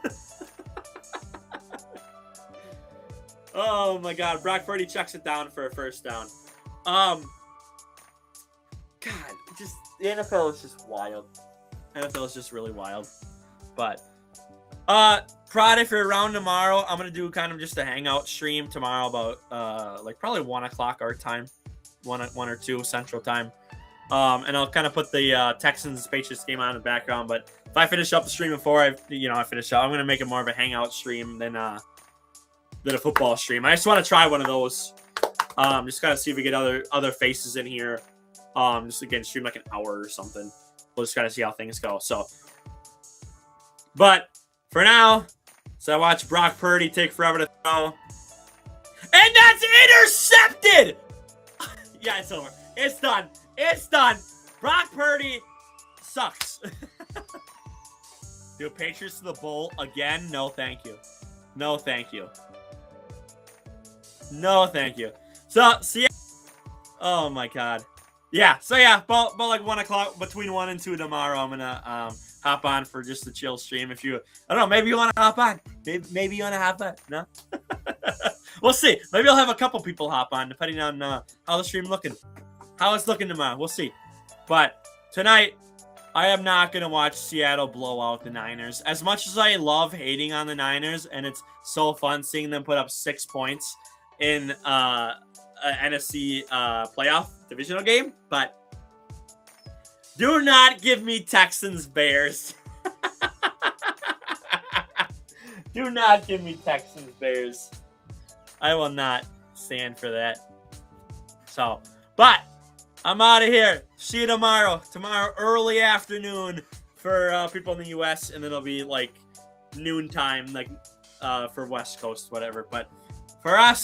Oh my God, Brock Purdy checks it down for a first down. God, just the NFL is just wild. NFL is just really wild. But Prod, if you're around tomorrow, I'm gonna do kind of just a hangout stream tomorrow about like probably 1 o'clock our time, 1 or 2 Central Time. And I'll kind of put the Texans Patriots game on in the background. But if I finish up the stream before I finish up, I'm gonna make it more of a hangout stream than a football stream. I just want to try one of those. Just kind of see if we get other faces in here. Just again stream like an hour or something. We'll just kind of see how things go. So, but for now, so I watch Brock Purdy take forever to throw, and that's intercepted. Yeah, it's over. It's done. It's done. Brock Purdy sucks. Dude, Patriots to the bowl again? No, thank you. No, thank you. No, thank you. So, see. Oh my God. Yeah. So yeah, about like 1 o'clock, between 1 and 2 tomorrow, I'm gonna hop on for just a chill stream. If you, I don't know, maybe you want to hop on. Maybe you want to hop on. No. We'll see. Maybe I'll have a couple people hop on, depending on how the stream looking. How it's looking tomorrow. We'll see. But tonight, I am not going to watch Seattle blow out the Niners. As much as I love hating on the Niners, and it's so fun seeing them put up 6 points in an NFC playoff divisional game. But do not give me Texans Bears. Do not give me Texans Bears. I will not stand for that. So, but I'm out of here. See you tomorrow. Tomorrow, early afternoon for people in the U.S. And then it'll be like noontime, like for West Coast, whatever. But for us,